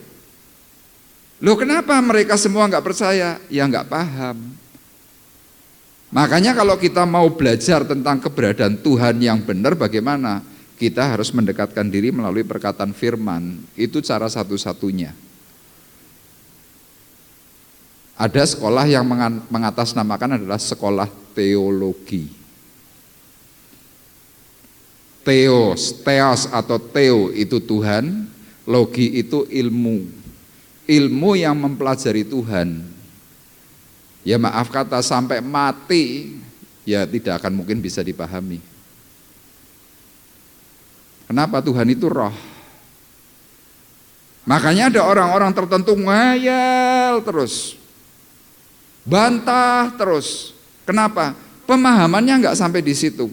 Loh kenapa mereka semua nggak percaya? Ya nggak paham. Makanya kalau kita mau belajar tentang keberadaan Tuhan yang benar bagaimana? kita harus mendekatkan diri melalui perkataan firman. Itu cara satu-satunya. Ada sekolah yang mengatasnamakan adalah sekolah teologi. Theos atau theo itu Tuhan, logi itu ilmu. Ilmu yang mempelajari Tuhan. Ya maaf kata, sampai mati ya tidak akan mungkin bisa dipahami. Kenapa? Tuhan itu roh. Makanya ada orang-orang tertentu ngayal terus, bantah terus. Kenapa? Pemahamannya nggak sampai di situ.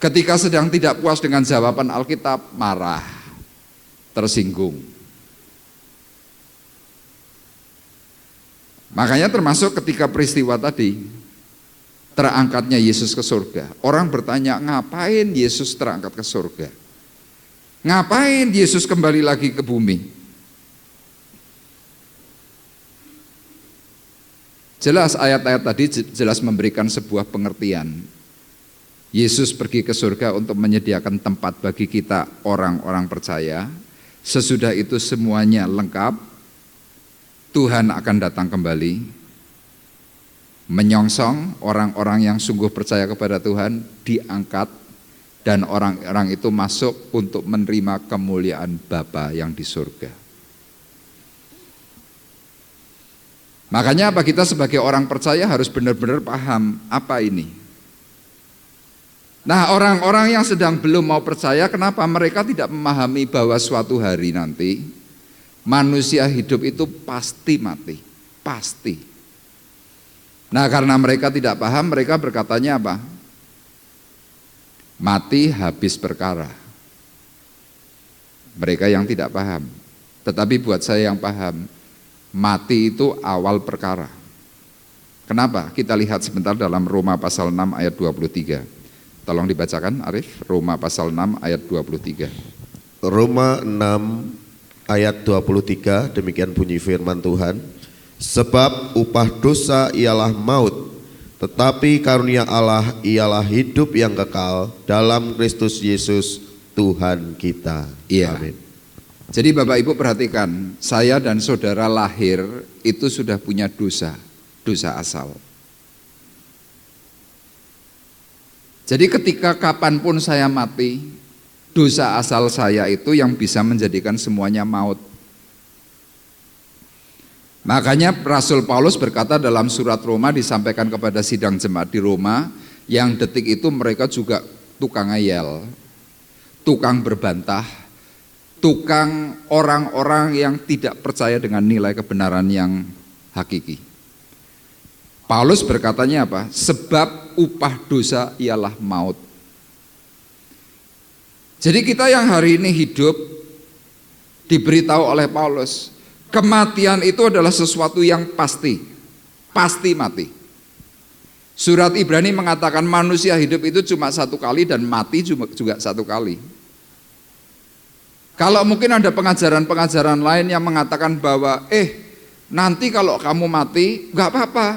Ketika sedang tidak puas dengan jawaban Alkitab, marah, tersinggung. Makanya termasuk ketika peristiwa tadi, terangkatnya Yesus ke surga. Orang bertanya, ngapain Yesus terangkat ke surga? Ngapain Yesus kembali lagi ke bumi? Jelas ayat-ayat tadi jelas memberikan sebuah pengertian. Yesus pergi ke surga untuk menyediakan tempat bagi kita orang-orang percaya. Sesudah itu semuanya lengkap, Tuhan akan datang kembali, menyongsong orang-orang yang sungguh percaya kepada Tuhan, diangkat, dan orang-orang itu masuk untuk menerima kemuliaan Bapa yang di surga. Makanya apa, kita sebagai orang percaya harus benar-benar paham apa ini. Nah, orang-orang yang sedang belum mau percaya, kenapa mereka tidak memahami bahwa suatu hari nanti manusia hidup itu pasti mati, pasti. Nah, karena mereka tidak paham, mereka berkatanya apa? Mati habis perkara. Mereka yang tidak paham. Tetapi buat saya yang paham, mati itu awal perkara. Kenapa? Kita lihat sebentar dalam Roma pasal 6 ayat 23. Tolong dibacakan Arif, Roma pasal 6 ayat 23. Roma 6 ayat 23, demikian bunyi firman Tuhan. Sebab upah dosa ialah maut, tetapi karunia Allah ialah hidup yang kekal dalam Kristus Yesus Tuhan kita. Iya. Amin. Jadi Bapak Ibu perhatikan, saya dan saudara lahir itu sudah punya dosa, dosa asal. Jadi ketika kapanpun saya mati, dosa asal saya itu yang bisa menjadikan semuanya maut. Makanya Rasul Paulus berkata dalam surat Roma, disampaikan kepada sidang jemaat di Roma, yang detik itu mereka juga tukang ngeyel, tukang berbantah, tukang orang-orang yang tidak percaya dengan nilai kebenaran yang hakiki. Paulus berkatanya apa? Sebab upah dosa ialah maut. Jadi kita yang hari ini hidup, diberitahu oleh Paulus, kematian itu adalah sesuatu yang pasti, pasti mati. Surat Ibrani mengatakan manusia hidup itu cuma satu kali dan mati juga satu kali. Kalau mungkin ada pengajaran-pengajaran lain yang mengatakan bahwa nanti kalau kamu mati gak apa-apa,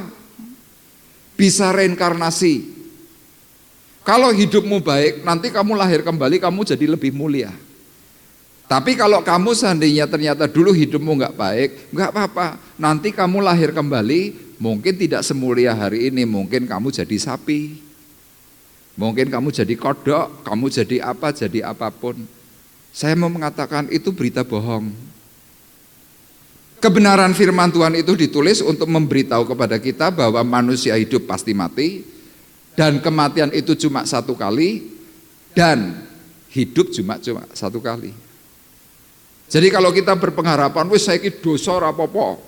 bisa reinkarnasi. Kalau hidupmu baik, nanti kamu lahir kembali, kamu jadi lebih mulia. Tapi kalau kamu seandainya ternyata dulu hidupmu nggak baik, nggak apa-apa. Nanti kamu lahir kembali, mungkin tidak semulia hari ini, mungkin kamu jadi sapi, mungkin kamu jadi kodok, kamu jadi apa, jadi apapun. Saya mau mengatakan itu berita bohong. Kebenaran firman Tuhan itu ditulis untuk memberitahu kepada kita bahwa manusia hidup pasti mati, dan kematian itu cuma satu kali, dan hidup cuma satu kali. Jadi kalau kita berpengharapan, wis saiki dosa ora apa-apa,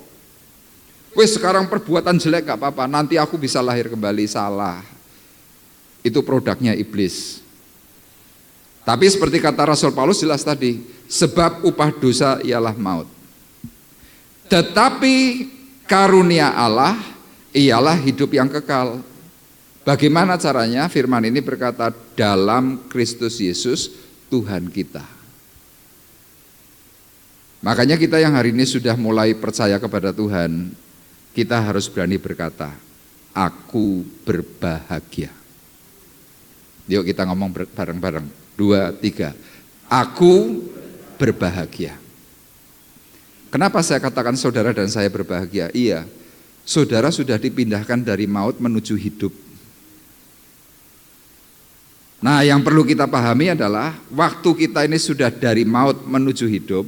wis sekarang perbuatan jelek gak apa-apa, nanti aku bisa lahir kembali, salah. Itu produknya iblis. Tapi seperti kata Rasul Paulus jelas tadi, sebab upah dosa ialah maut. Tetapi karunia Allah ialah hidup yang kekal. Bagaimana caranya? Firman ini berkata, dalam Kristus Yesus Tuhan kita. Makanya kita yang hari ini sudah mulai percaya kepada Tuhan, kita harus berani berkata, aku berbahagia. Yuk kita ngomong bareng-bareng. 2, 3. Aku berbahagia. Kenapa saya katakan saudara dan saya berbahagia? Iya, saudara sudah dipindahkan dari maut menuju hidup. Nah, yang perlu kita pahami adalah waktu kita ini sudah dari maut menuju hidup.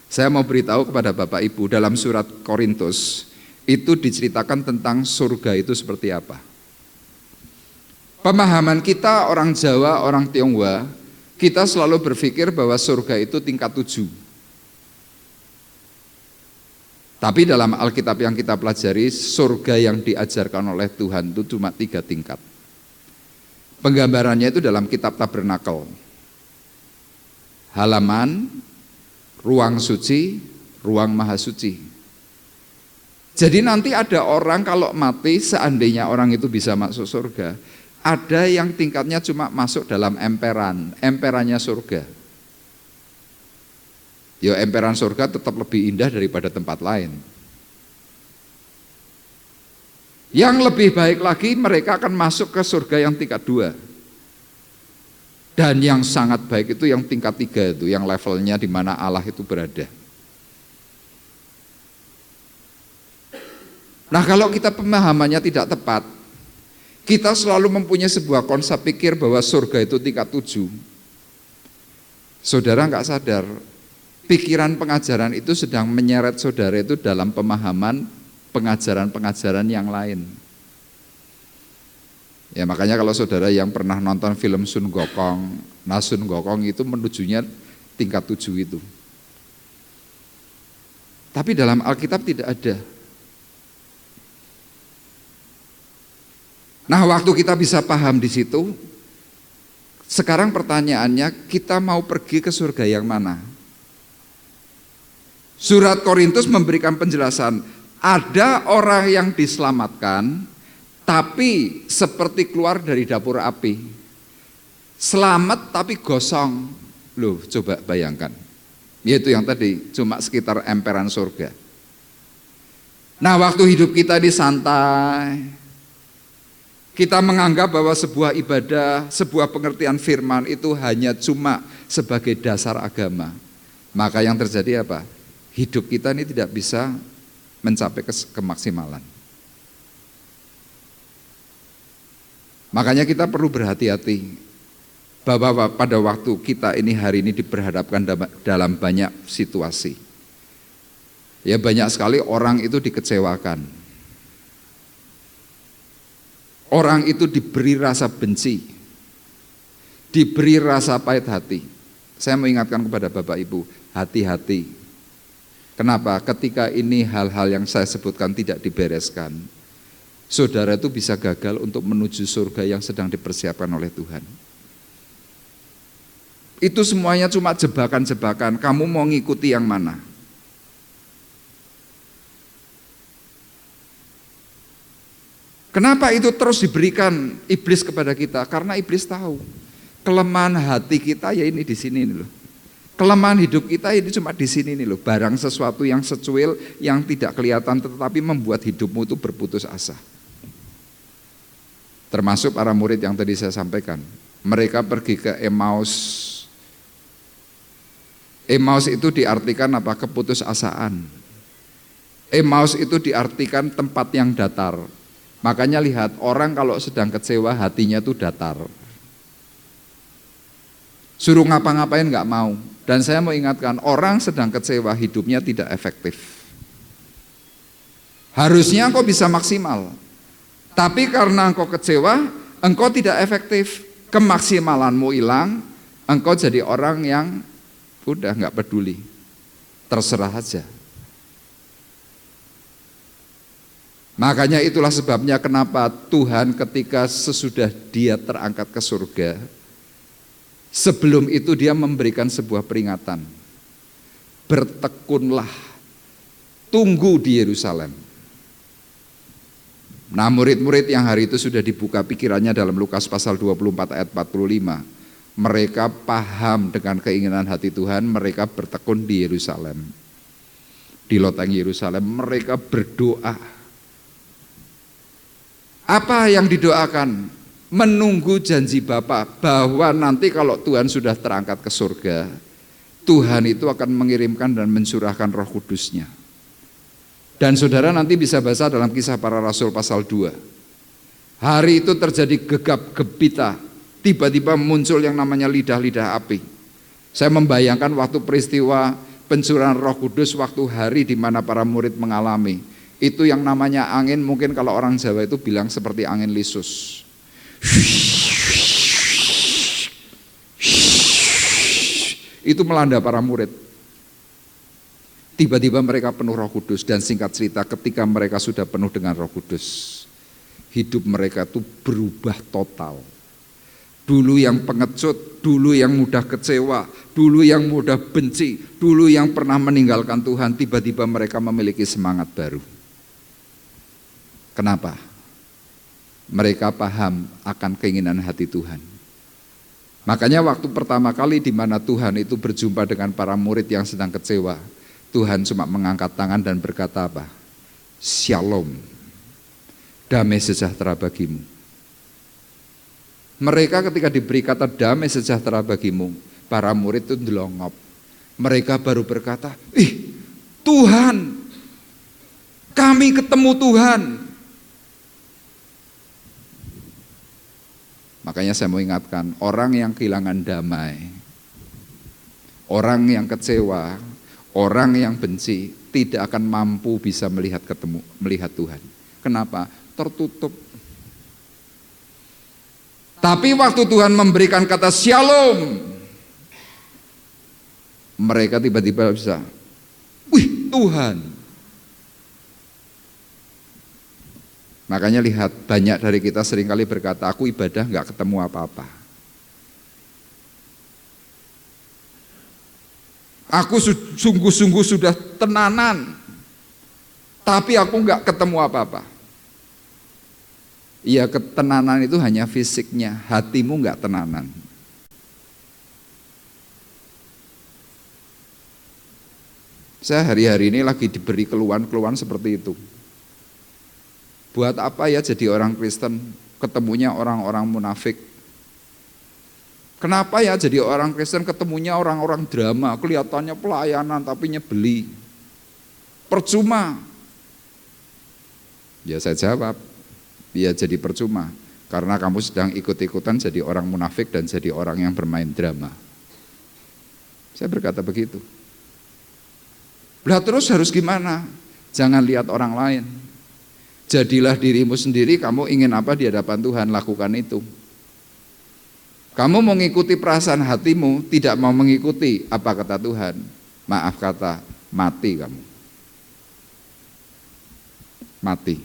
Saya mau beritahu kepada Bapak Ibu, dalam surat Korintus itu diceritakan tentang surga itu seperti apa. Pemahaman kita orang Jawa, orang Tionghoa, kita selalu berpikir bahwa surga itu tingkat 7. Tapi dalam Alkitab yang kita pelajari, surga yang diajarkan oleh Tuhan itu cuma 3 tingkat. Penggambarannya itu dalam kitab Tabernakel. Halaman, ruang suci, ruang maha suci. Jadi nanti ada orang kalau mati, seandainya orang itu bisa masuk surga, ada yang tingkatnya cuma masuk dalam emperannya surga. Ya, emperan surga tetap lebih indah daripada tempat lain. Yang lebih baik lagi, mereka akan masuk ke surga yang tingkat 2. Dan yang sangat baik itu yang tingkat 3 itu, yang levelnya di mana Allah itu berada. Nah, kalau kita pemahamannya tidak tepat, kita selalu mempunyai sebuah konsep pikir bahwa surga itu tingkat 7. Saudara nggak sadar, pikiran pengajaran itu sedang menyeret saudara itu dalam pemahaman pengajaran-pengajaran yang lain. Ya, makanya kalau saudara yang pernah nonton film Sun Gokong, nah Sun Gokong itu menujunya tingkat 7 itu. Tapi dalam Alkitab tidak ada. Nah, waktu kita bisa paham di situ, sekarang pertanyaannya, kita mau pergi ke surga yang mana? Surat Korintus memberikan penjelasan, ada orang yang diselamatkan, tapi seperti keluar dari dapur api. Selamat tapi gosong. Loh, coba bayangkan. Yaitu yang tadi, cuma sekitar emperan surga. Nah, waktu hidup kita di santai, kita menganggap bahwa sebuah ibadah, sebuah pengertian firman itu hanya cuma sebagai dasar agama. Maka yang terjadi apa? Hidup kita ini tidak bisa mencapai kemaksimalan. Makanya kita perlu berhati-hati bahwa pada waktu kita ini hari ini diperhadapkan dalam banyak situasi. Ya, banyak sekali orang itu dikecewakan. Orang itu diberi rasa benci, diberi rasa pahit hati. Saya mengingatkan kepada Bapak Ibu, hati-hati. Kenapa? Ketika ini hal-hal yang saya sebutkan tidak dibereskan, saudara itu bisa gagal untuk menuju surga yang sedang dipersiapkan oleh Tuhan. Itu semuanya cuma jebakan-jebakan, kamu mau ngikuti yang mana? Kenapa itu terus diberikan iblis kepada kita? Karena iblis tahu kelemahan hati kita ya ini di sini nih loh. Kelemahan hidup kita ini cuma di sini nih loh. Barang sesuatu yang secuil, yang tidak kelihatan tetapi membuat hidupmu itu berputus asa. Termasuk para murid yang tadi saya sampaikan. Mereka pergi ke Emmaus. Emmaus itu diartikan apa? Keputusasaan. Emmaus itu diartikan tempat yang datar. Makanya lihat, orang kalau sedang kecewa hatinya itu datar. Suruh ngapa-ngapain nggak mau. Dan saya mau ingatkan, orang sedang kecewa hidupnya tidak efektif. Harusnya engkau bisa maksimal. Tapi karena engkau kecewa, engkau tidak efektif. Kemaksimalanmu hilang, engkau jadi orang yang udah nggak peduli. Terserah aja. Makanya itulah sebabnya kenapa Tuhan ketika sesudah dia terangkat ke surga, sebelum itu dia memberikan sebuah peringatan. Bertekunlah, tunggu di Yerusalem. Nah, murid-murid yang hari itu sudah dibuka pikirannya dalam Lukas pasal 24 ayat 45. Mereka paham dengan keinginan hati Tuhan, mereka bertekun di Yerusalem. Di loteng Yerusalem mereka berdoa. Apa yang didoakan? menunggu janji Bapa bahwa nanti kalau Tuhan sudah terangkat ke surga, Tuhan itu akan mengirimkan dan mencurahkan Roh Kudus-Nya. Dan saudara nanti bisa baca dalam Kisah Para Rasul pasal 2. Hari itu terjadi gegap gempita, tiba-tiba muncul yang namanya lidah-lidah api. Saya membayangkan waktu peristiwa pencurahan Roh Kudus, waktu hari di mana para murid mengalami itu yang namanya angin, mungkin kalau orang Jawa itu bilang seperti angin lisus. Itu melanda para murid. Tiba-tiba mereka penuh Roh Kudus, dan singkat cerita ketika mereka sudah penuh dengan Roh Kudus, hidup mereka itu berubah total. Dulu yang pengecut, dulu yang mudah kecewa, dulu yang mudah benci, dulu yang pernah meninggalkan Tuhan, tiba-tiba mereka memiliki semangat baru. Kenapa? Mereka paham akan keinginan hati Tuhan. Makanya waktu pertama kali di mana Tuhan itu berjumpa dengan para murid yang sedang kecewa, Tuhan cuma mengangkat tangan dan berkata apa? Shalom, damai sejahtera bagimu. Mereka ketika diberi kata damai sejahtera bagimu, para murid itu ndelongop. Mereka baru berkata, Tuhan, kami ketemu Tuhan. Makanya saya mau ingatkan, orang yang kehilangan damai, orang yang kecewa, orang yang benci tidak akan mampu bisa melihat Tuhan. Kenapa? Tertutup. Tapi waktu Tuhan memberikan kata shalom, mereka tiba-tiba bisa, Tuhan. Makanya lihat, banyak dari kita seringkali berkata, aku ibadah gak ketemu apa-apa. Aku sungguh-sungguh sudah tenanan, tapi aku gak ketemu apa-apa. Iya, ketenanan itu hanya fisiknya, hatimu gak tenanan. Saya hari-hari ini lagi diberi keluhan-keluhan seperti itu. Buat apa ya jadi orang Kristen, ketemunya orang-orang munafik? Kenapa ya jadi orang Kristen ketemunya orang-orang drama, kelihatannya pelayanan tapi nyebeli? Percuma. Ya saya jawab, ya jadi percuma, karena kamu sedang ikut-ikutan jadi orang munafik dan jadi orang yang bermain drama. Saya berkata begitu. Lah terus harus gimana? Jangan lihat orang lain. Jadilah dirimu sendiri, kamu ingin apa di hadapan Tuhan, lakukan itu. Kamu mengikuti perasaan hatimu, tidak mau mengikuti apa kata Tuhan, maaf kata, mati kamu. Mati.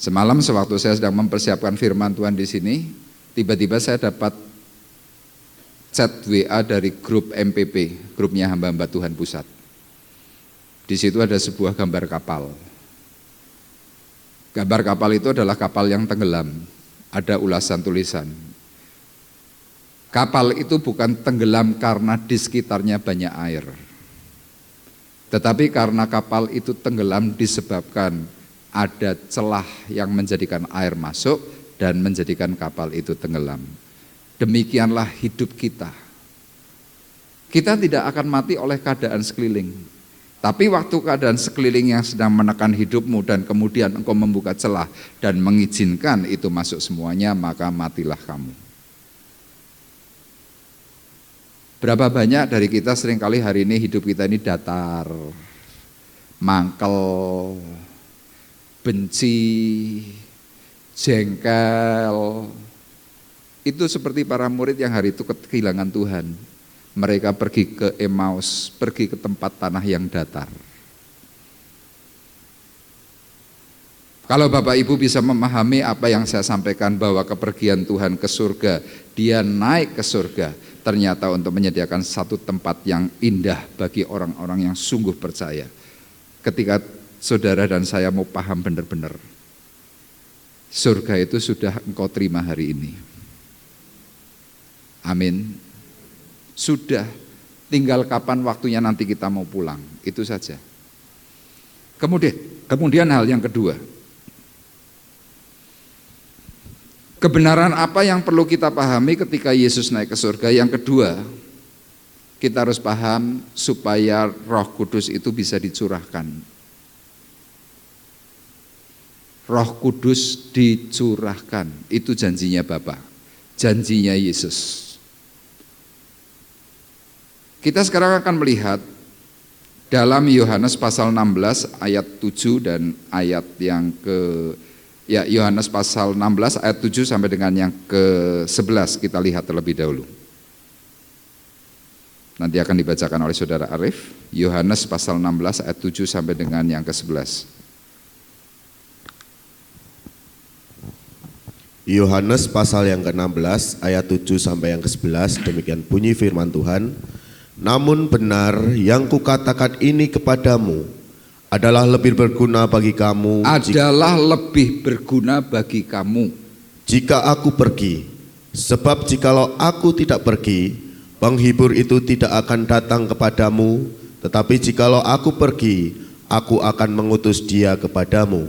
Semalam sewaktu saya sedang mempersiapkan firman Tuhan di sini, tiba-tiba saya dapat chat WA dari grup MPP, grupnya hamba-hamba Tuhan Pusat. Di situ ada sebuah gambar kapal. Gambar kapal itu adalah kapal yang tenggelam. Ada ulasan tulisan. Kapal itu bukan tenggelam karena di sekitarnya banyak air. Tetapi karena kapal itu tenggelam disebabkan ada celah yang menjadikan air masuk dan menjadikan kapal itu tenggelam. Demikianlah hidup kita. Kita tidak akan mati oleh keadaan sekeliling. Tapi waktu keadaan sekeliling yang sedang menekan hidupmu dan kemudian engkau membuka celah dan mengizinkan itu masuk semuanya, maka matilah kamu. Berapa banyak dari kita seringkali hari ini hidup kita ini datar, mangkel, benci, jengkel. Itu seperti para murid yang hari itu kehilangan Tuhan. Mereka pergi ke Emmaus, pergi ke tempat tanah yang datar. Kalau Bapak Ibu bisa memahami apa yang saya sampaikan bahwa kepergian Tuhan ke surga, dia naik ke surga, ternyata untuk menyediakan satu tempat yang indah bagi orang-orang yang sungguh percaya. Ketika saudara dan saya mau paham benar-benar, surga itu sudah engkau terima hari ini. Amin. Sudah, tinggal kapan waktunya nanti kita mau pulang, itu saja. Kemudian hal yang kedua, Kebenaran apa yang perlu kita pahami ketika Yesus naik ke surga? Yang kedua, kita harus paham supaya Roh Kudus itu bisa dicurahkan. Roh Kudus dicurahkan, itu janjinya Bapa, janjinya Yesus. Kita sekarang akan melihat dalam Yohanes pasal 16 ayat 7 dan ayat yang Yohanes pasal 16 ayat 7 sampai dengan yang ke-11 kita lihat terlebih dahulu. Nanti akan dibacakan oleh Saudara Arif, Yohanes pasal 16 ayat 7 sampai dengan yang ke-11. Yohanes pasal yang ke-16 ayat 7 sampai yang ke-11, demikian bunyi firman Tuhan. Namun benar yang kukatakan ini kepadamu adalah lebih berguna bagi kamu. Lebih berguna bagi kamu. Jika aku pergi, sebab jikalau aku tidak pergi, penghibur itu tidak akan datang kepadamu, tetapi jikalau aku pergi, aku akan mengutus dia kepadamu.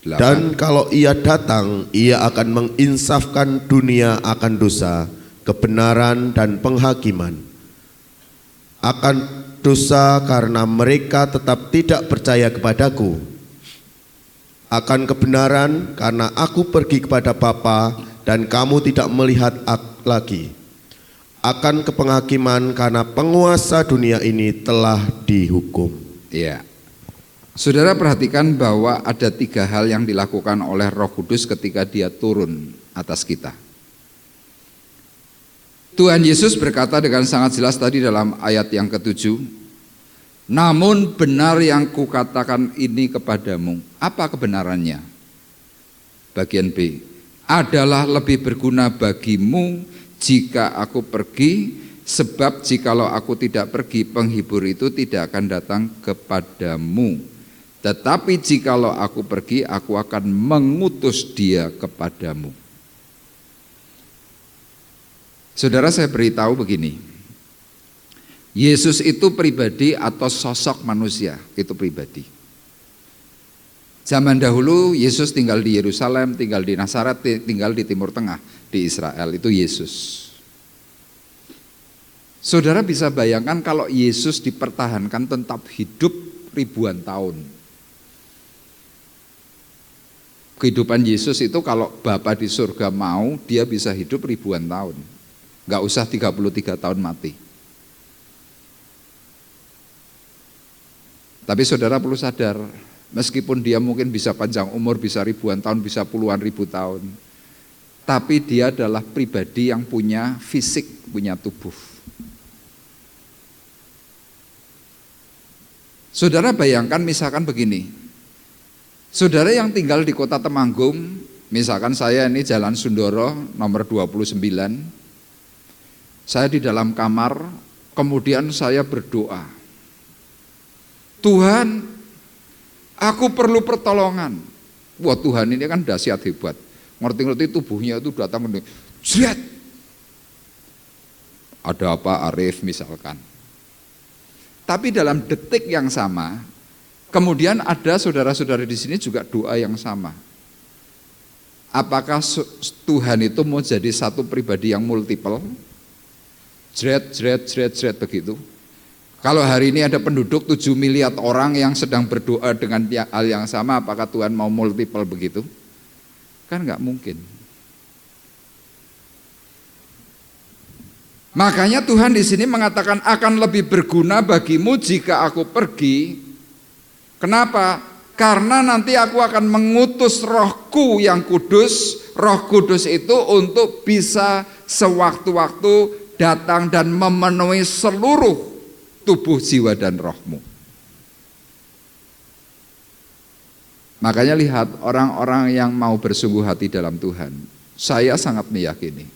Dan kalau ia datang, ia akan menginsafkan dunia akan dosa, kebenaran dan penghakiman. Akan dosa karena mereka tetap tidak percaya kepadaku. Akan kebenaran karena aku pergi kepada Bapa dan kamu tidak melihat aku lagi. Akan kepenghakiman karena penguasa dunia ini telah dihukum. Ya. Saudara perhatikan bahwa ada 3 hal yang dilakukan oleh Roh Kudus ketika dia turun atas kita. Tuhan Yesus berkata dengan sangat jelas tadi dalam ayat yang ke-7, namun benar yang kukatakan ini kepadamu. Apa kebenarannya? Bagian B, adalah lebih berguna bagimu jika aku pergi, sebab jikalau aku tidak pergi, penghibur itu tidak akan datang kepadamu. Tetapi jikalau aku pergi, aku akan mengutus dia kepadamu. Saudara, saya beritahu begini, Yesus itu pribadi atau sosok manusia, itu pribadi. Zaman dahulu Yesus tinggal di Yerusalem, tinggal di Nazaret, tinggal di Timur Tengah, di Israel, itu Yesus. Saudara bisa bayangkan kalau Yesus dipertahankan tetap hidup ribuan tahun. Kehidupan Yesus itu kalau Bapa di surga mau, dia bisa hidup ribuan tahun. Gak usah 33 tahun mati. Tapi saudara perlu sadar, meskipun dia mungkin bisa panjang umur, bisa ribuan tahun, bisa puluhan ribu tahun, tapi dia adalah pribadi yang punya fisik, punya tubuh. Saudara bayangkan misalkan begini, saudara yang tinggal di kota Temanggung, misalkan saya ini Jalan Sundoro nomor 29, saya di dalam kamar, kemudian saya berdoa, Tuhan, aku perlu pertolongan. Wah, Tuhan ini kan dahsyat hebat, ngerti-ngerti tubuhnya itu datang, jret. Ada apa Arif misalkan. Tapi dalam detik yang sama, kemudian ada saudara-saudara di sini juga doa yang sama. Apakah Tuhan itu mau jadi satu pribadi yang multiple? Jret begitu. Kalau hari ini ada penduduk 7 miliar orang yang sedang berdoa dengan hal yang sama, apakah Tuhan mau multiple begitu? Kan nggak mungkin. Makanya Tuhan di sini mengatakan akan lebih berguna bagimu jika aku pergi. Kenapa? Karena nanti aku akan mengutus Rohku yang kudus. Roh Kudus itu untuk bisa sewaktu-waktu datang dan memenuhi seluruh tubuh, jiwa, dan rohmu. Makanya lihat orang-orang yang mau bersungguh hati dalam Tuhan, saya sangat meyakini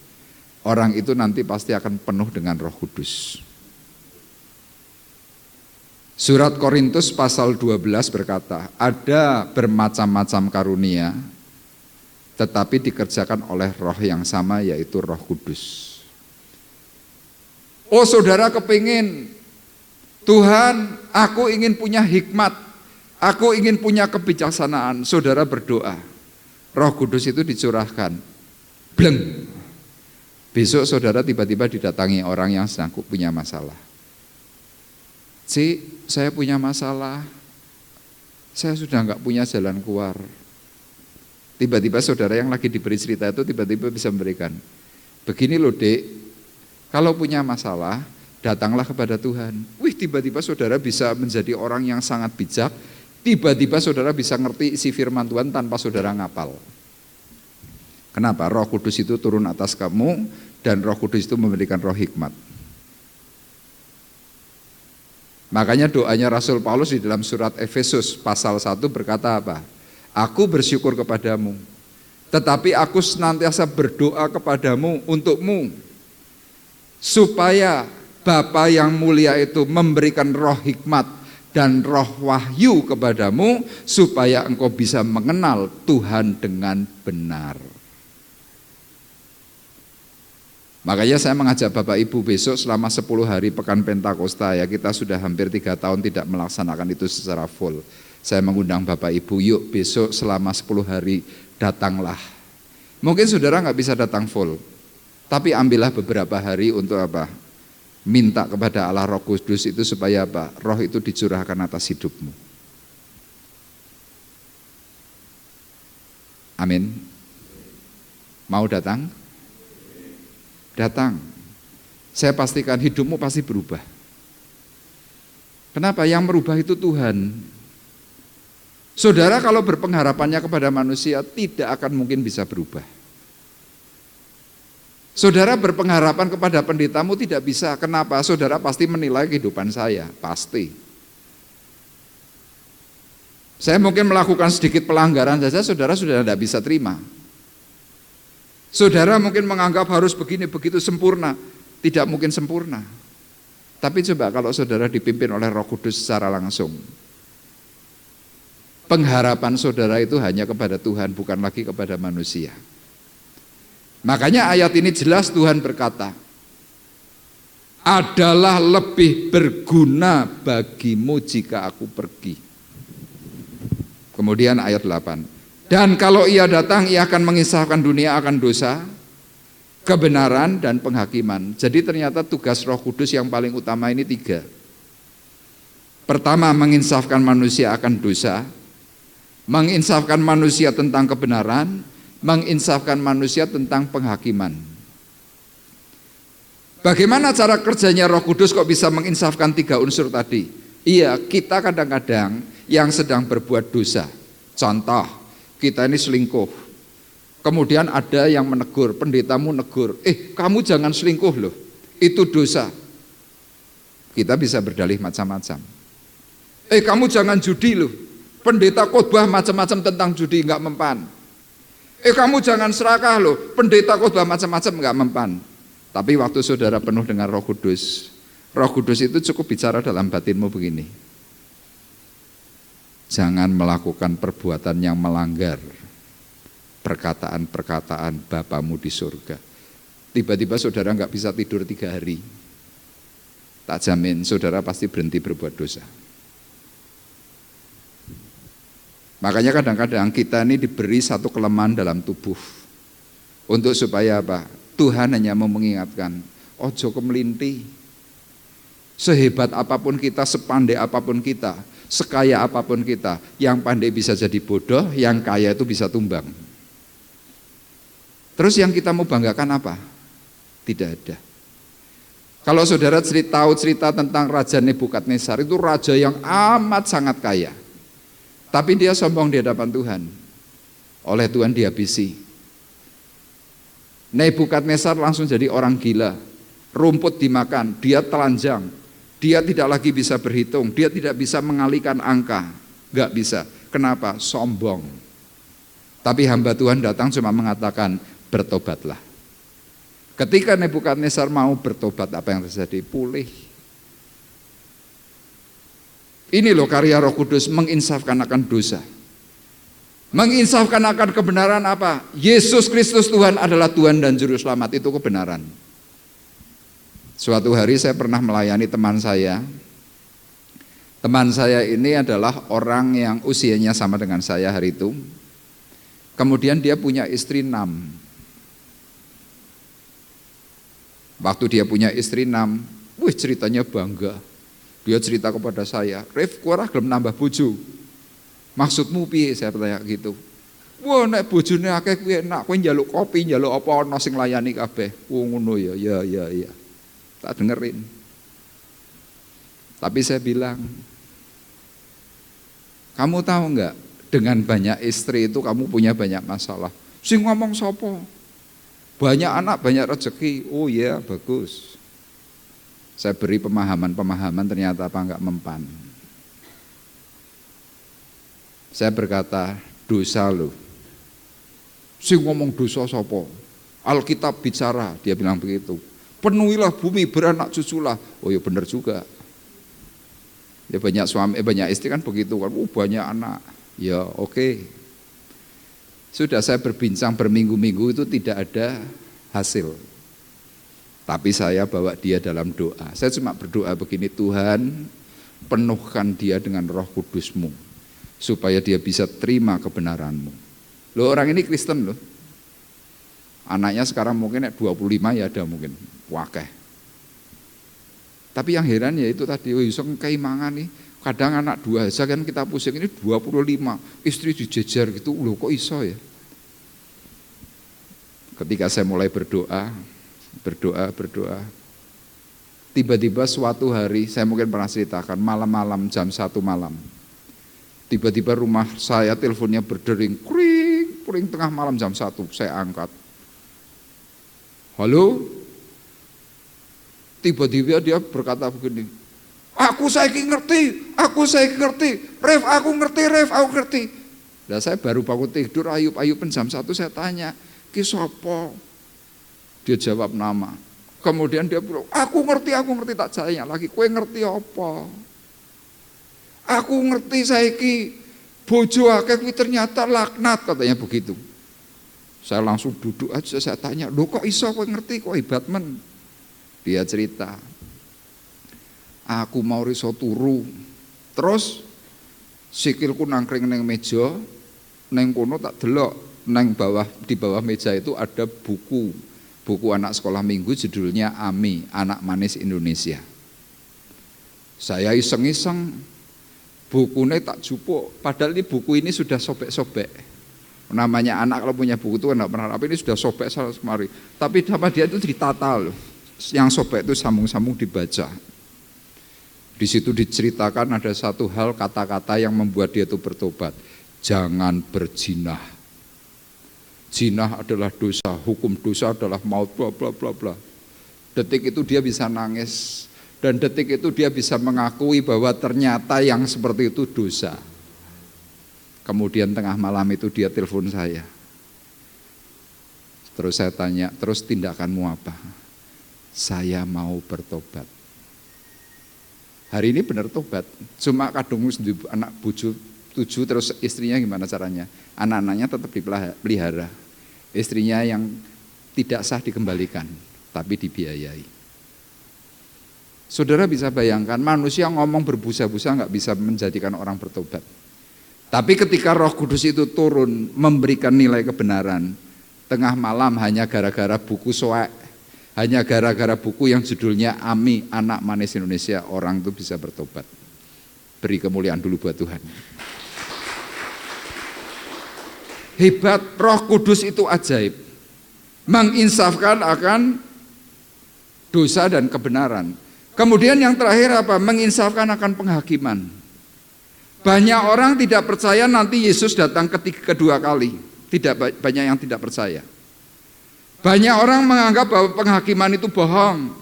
orang itu nanti pasti akan penuh dengan Roh Kudus. Surat Korintus pasal 12 berkata, ada bermacam-macam karunia, tetapi dikerjakan oleh Roh yang sama, yaitu Roh Kudus. Oh saudara kepingin, Tuhan, aku ingin punya hikmat, aku ingin punya kebijaksanaan. Saudara berdoa, Roh Kudus itu dicurahkan, bleng. Besok saudara tiba-tiba didatangi orang yang sedang punya masalah. Saya punya masalah, saya sudah enggak punya jalan keluar. Tiba-tiba saudara yang lagi diberi cerita itu tiba-tiba bisa memberikan, begini loh dek, kalau punya masalah, datanglah kepada Tuhan. Wih, tiba-tiba saudara bisa menjadi orang yang sangat bijak, tiba-tiba saudara bisa ngerti isi firman Tuhan tanpa saudara ngapal. Kenapa? Roh Kudus itu turun atas kamu, dan Roh Kudus itu memberikan roh hikmat. Makanya doanya Rasul Paulus di dalam surat Efesus pasal 1 berkata apa? Aku bersyukur kepadamu, tetapi aku senantiasa berdoa kepadamu untukmu, supaya Bapa yang mulia itu memberikan roh hikmat dan roh wahyu kepadamu, supaya engkau bisa mengenal Tuhan dengan benar. Makanya saya mengajak Bapak Ibu besok selama 10 hari Pekan Pentakosta, ya kita sudah hampir 3 tahun tidak melaksanakan itu secara full. Saya mengundang Bapak Ibu, yuk besok selama 10 hari datanglah. Mungkin saudara nggak bisa datang full, tapi ambillah beberapa hari untuk apa? Minta kepada Allah Roh Kudus itu supaya apa? Roh itu dicurahkan atas hidupmu. Amin. Mau datang? Datang. Saya pastikan hidupmu pasti berubah. Kenapa? Yang merubah itu Tuhan. Saudara kalau berpengharapannya kepada manusia tidak akan mungkin bisa berubah. Saudara berpengharapan kepada pendetamu tidak bisa. Kenapa? Saudara pasti menilai kehidupan saya, pasti. Saya mungkin melakukan sedikit pelanggaran saja, saudara sudah tidak bisa terima. Saudara mungkin menganggap harus begini, begitu sempurna. Tidak mungkin sempurna. Tapi coba kalau saudara dipimpin oleh Roh Kudus secara langsung, pengharapan saudara itu hanya kepada Tuhan, bukan lagi kepada manusia. Makanya ayat ini jelas Tuhan berkata, adalah lebih berguna bagimu jika aku pergi. Kemudian ayat 8, dan kalau ia datang, ia akan mengisahkan dunia akan dosa, kebenaran, dan penghakiman. Jadi ternyata tugas Roh Kudus yang paling utama ini 3. Pertama, menginsafkan manusia akan dosa, menginsafkan manusia tentang kebenaran, menginsafkan manusia tentang penghakiman. Bagaimana cara kerjanya Roh Kudus kok bisa menginsafkan 3 unsur tadi? Iya, kita kadang-kadang yang sedang berbuat dosa. Contoh, kita ini selingkuh. Kemudian ada yang menegur, pendetamu negur, kamu jangan selingkuh loh, itu dosa. Kita bisa berdalih macam-macam. Kamu jangan judi loh, pendeta khotbah macam-macam tentang judi, nggak mempan. Kamu jangan serakah loh, pendeta khotbah macam-macam nggak mempan. Tapi waktu saudara penuh dengan Roh Kudus itu cukup bicara dalam batinmu begini, jangan melakukan perbuatan yang melanggar perkataan-perkataan Bapamu di surga. Tiba-tiba saudara nggak bisa tidur 3 hari. Tak jamin saudara pasti berhenti berbuat dosa. Makanya kadang-kadang kita ini diberi satu kelemahan dalam tubuh. Untuk supaya apa? Tuhan hanya mau mengingatkan, ojo kemelinti. Sehebat apapun kita, sepandai apapun kita, sekaya apapun kita, yang pandai bisa jadi bodoh, yang kaya itu bisa tumbang. Terus yang kita mau banggakan apa? Tidak ada. Kalau saudara tahu cerita tentang Raja Nebukadnezar, itu raja yang amat sangat kaya. Tapi dia sombong di hadapan Tuhan. Oleh Tuhan dihabisi. Nebukadnezar langsung jadi orang gila. Rumput dimakan, dia telanjang. Dia tidak lagi bisa berhitung, dia tidak bisa mengalihkan angka. Gak bisa. Kenapa? Sombong. Tapi hamba Tuhan datang cuma mengatakan, bertobatlah. Ketika Nebukadnezar mau bertobat, apa yang terjadi? Pulih. Ini loh karya Roh Kudus, menginsafkan akan dosa. Menginsafkan akan kebenaran apa? Yesus Kristus Tuhan adalah Tuhan dan Juru Selamat, itu kebenaran. Suatu hari saya pernah melayani teman saya. Teman saya ini adalah orang yang usianya sama dengan saya hari itu. Kemudian dia punya istri 6. Waktu dia punya istri 6, ceritanya bangga. Dia cerita kepada saya, Ref, kurang gelem nambah bojo. Maksudmu piye? Saya bertanya gitu. Wah, nek bojone akeh kuwi enak, kowe njaluk kopi, njaluk apa ana sing layani kabeh. Ngono ya. Ya. Tak dengerin. Tapi saya bilang, kamu tahu enggak, dengan banyak istri itu kamu punya banyak masalah. Sing ngomong sopo? Banyak anak, banyak rezeki. Oh ya, bagus. Saya beri pemahaman ternyata apa enggak mempan. Saya berkata, dosa lo. Sing ngomong dosa sopo? Alkitab bicara, dia bilang begitu. Penuhilah bumi beranak cuculah. Oh ya benar juga. Ya banyak suami, banyak istri kan begitu kan. Banyak anak. Ya oke. Sudah saya berbincang berminggu-minggu itu tidak ada hasil. Tapi saya bawa dia dalam doa. Saya cuma berdoa begini, Tuhan penuhkan dia dengan Roh Kudus-Mu supaya dia bisa terima kebenaran-Mu. Loh, orang ini Kristen loh. Anaknya sekarang mungkin 25 ya ada mungkin. Wakeh. Tapi yang heran ya itu tadi, iso keimangan nih. Kadang anak 2 aja kan kita pusing, ini 25, istri dijejer gitu, loh kok iso ya. Ketika saya mulai berdoa, tiba-tiba suatu hari, saya mungkin pernah ceritakan, malam-malam jam 1 malam, tiba-tiba rumah saya teleponnya berdering, kring tengah malam jam 1, saya angkat. Halo? Tiba-tiba dia berkata begini, aku saiki ngerti, Ref, aku ngerti. Nah saya baru bangun tidur, Ayub jam 1 saya tanya, ki sapa? Dia jawab nama. Kemudian dia bilang, aku ngerti, tak tanya lagi, kowe ngerti apa? Aku ngerti saiki, bojo akeh kuwi ternyata laknat, katanya begitu. Saya langsung duduk aja, saya tanya, loh kok iso kowe ngerti, kok hebat men? Dia cerita, aku mau riso turu, terus sikilku nangkring neng meja, neng kono tak delok, di bawah meja itu ada buku anak sekolah minggu judulnya AMI, Anak Manis Indonesia. Saya iseng-iseng, bukunya tak jupuk, padahal ini buku ini sudah sobek-sobek. Namanya anak kalau punya buku itu enggak pernah, tapi ini sudah sobek sana kemari. Tapi sama dia itu ditata loh. Yang sobek itu sambung-sambung dibaca. Di situ diceritakan ada satu hal kata-kata yang membuat dia itu bertobat. Jangan berzinah. Zinah adalah dosa, hukum dosa adalah maut, bla bla bla bla. Detik itu dia bisa nangis dan detik itu dia bisa mengakui bahwa ternyata yang seperti itu dosa. Kemudian tengah malam itu dia telepon saya. Terus saya tanya, terus tindakanmu apa? Saya mau bertobat. Hari ini benar tobat, cuma kadung anak bojo 7, terus istrinya gimana caranya? Anak-anaknya tetap dipelihara. Istrinya yang tidak sah dikembalikan, tapi dibiayai. Saudara bisa bayangkan, manusia ngomong berbusa-busa nggak bisa menjadikan orang bertobat. Tapi ketika Roh Kudus itu turun memberikan nilai kebenaran, tengah malam hanya gara-gara buku soek, hanya gara-gara buku yang judulnya AMI, Anak Manis Indonesia, orang itu bisa bertobat. Beri kemuliaan dulu buat Tuhan. Hebat, Roh Kudus itu ajaib. Menginsafkan akan dosa dan kebenaran. Kemudian yang terakhir apa? Menginsafkan akan penghakiman. Banyak orang tidak percaya nanti Yesus datang kedua kali. Tidak banyak yang tidak percaya. Banyak orang menganggap bahwa penghakiman itu bohong.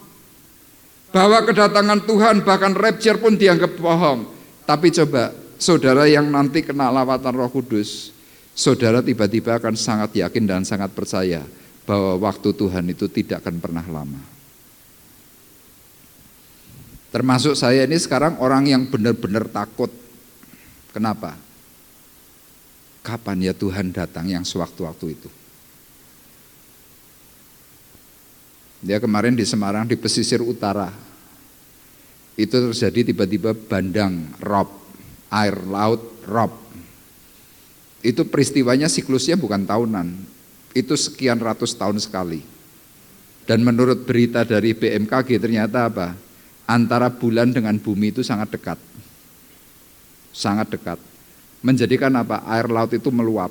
Bahwa kedatangan Tuhan bahkan rapture pun dianggap bohong. Tapi coba saudara yang nanti kena lawatan Roh Kudus, saudara tiba-tiba akan sangat yakin dan sangat percaya bahwa waktu Tuhan itu tidak akan pernah lama. Termasuk saya ini sekarang orang yang benar-benar takut. Kenapa? Kapan ya Tuhan datang yang sewaktu-waktu itu? Dia kemarin di Semarang di pesisir utara, itu terjadi tiba-tiba bandang rob, air laut rob. Itu peristiwanya siklusnya bukan tahunan, itu sekian ratus tahun sekali. Dan menurut berita dari BMKG ternyata apa? Antara bulan dengan bumi itu sangat dekat. Sangat dekat. Menjadikan apa? Air laut itu meluap.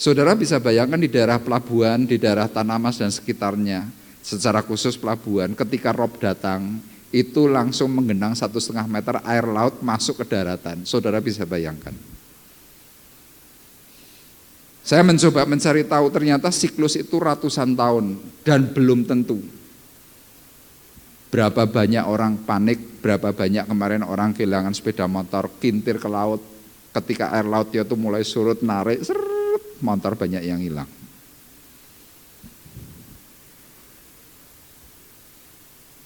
Saudara bisa bayangkan di daerah pelabuhan, di daerah Tanah Mas dan sekitarnya, secara khusus pelabuhan, ketika rob datang, itu langsung menggenang 1,5 meter air laut masuk ke daratan. Saudara bisa bayangkan. Saya mencoba mencari tahu, ternyata siklus itu ratusan tahun dan belum tentu. Berapa banyak orang panik, berapa banyak kemarin orang kehilangan sepeda motor, kintir ke laut, ketika air lautnya itu mulai surut, narik, motor banyak yang hilang.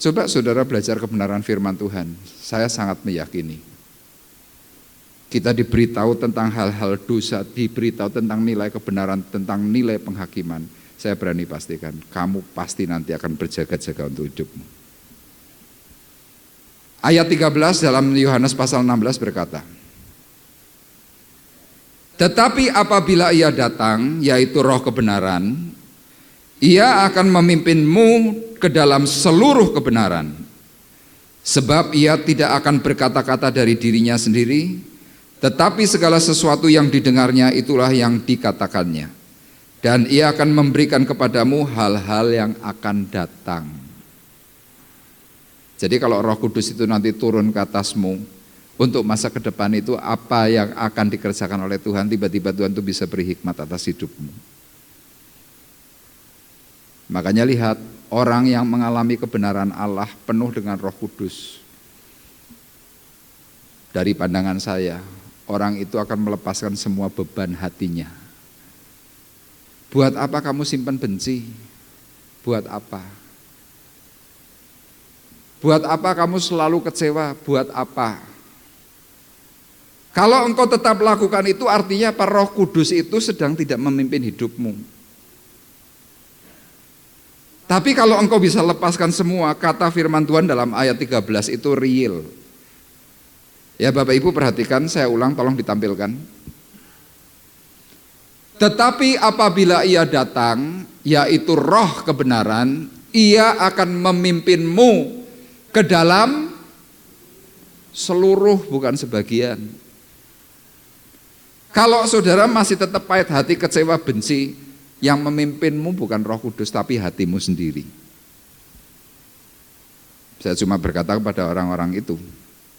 Coba saudara belajar kebenaran firman Tuhan, saya sangat meyakini. Kita diberitahu tentang hal-hal dosa, diberitahu tentang nilai kebenaran, tentang nilai penghakiman. Saya berani pastikan, kamu pasti nanti akan berjaga-jaga untuk hidupmu. Ayat 13 dalam Yohanes pasal 16 berkata, tetapi apabila ia datang, yaitu roh kebenaran, ia akan memimpinmu ke dalam seluruh kebenaran. Sebab ia tidak akan berkata-kata dari dirinya sendiri, tetapi segala sesuatu yang didengarnya itulah yang dikatakannya. Dan ia akan memberikan kepadamu hal-hal yang akan datang. Jadi kalau Roh Kudus itu nanti turun ke atasmu, untuk masa ke depan itu apa yang akan dikerjakan oleh Tuhan, tiba-tiba Tuhan itu bisa beri hikmat atas hidupmu. Makanya lihat, orang yang mengalami kebenaran Allah penuh dengan Roh Kudus. Dari pandangan saya, orang itu akan melepaskan semua beban hatinya. Buat apa kamu simpan benci? Buat apa? Buat apa kamu selalu kecewa? Buat apa? Kalau engkau tetap lakukan itu, artinya apa? Roh Kudus itu sedang tidak memimpin hidupmu. Tapi kalau engkau bisa lepaskan semua, kata firman Tuhan dalam ayat 13 itu real. Ya Bapak Ibu perhatikan, saya ulang, tolong ditampilkan. Tetapi apabila ia datang, yaitu roh kebenaran, ia akan memimpinmu ke dalam seluruh, bukan sebagian. Kalau saudara masih tetap pahit hati, kecewa, benci, yang memimpinmu bukan Roh Kudus tapi hatimu sendiri. Saya cuma berkata kepada orang-orang itu,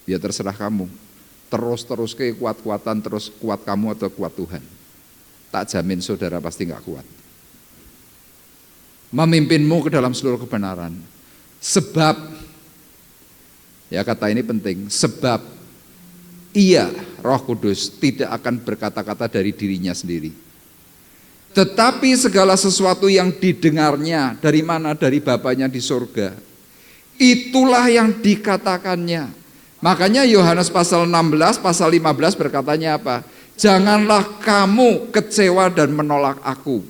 ya terserah kamu, terus ke kuat-kuatan, terus kuat kamu atau kuat Tuhan. Tak jamin saudara pasti gak kuat. Memimpinmu ke dalam seluruh kebenaran. Sebab, ya kata ini penting, sebab ia, Roh Kudus, tidak akan berkata-kata dari dirinya sendiri. Tetapi segala sesuatu yang didengarnya, dari mana? Dari Bapanya di surga. Itulah yang dikatakannya. Makanya Yohanes pasal 16, pasal 15 berkatanya apa? Janganlah kamu kecewa dan menolak aku.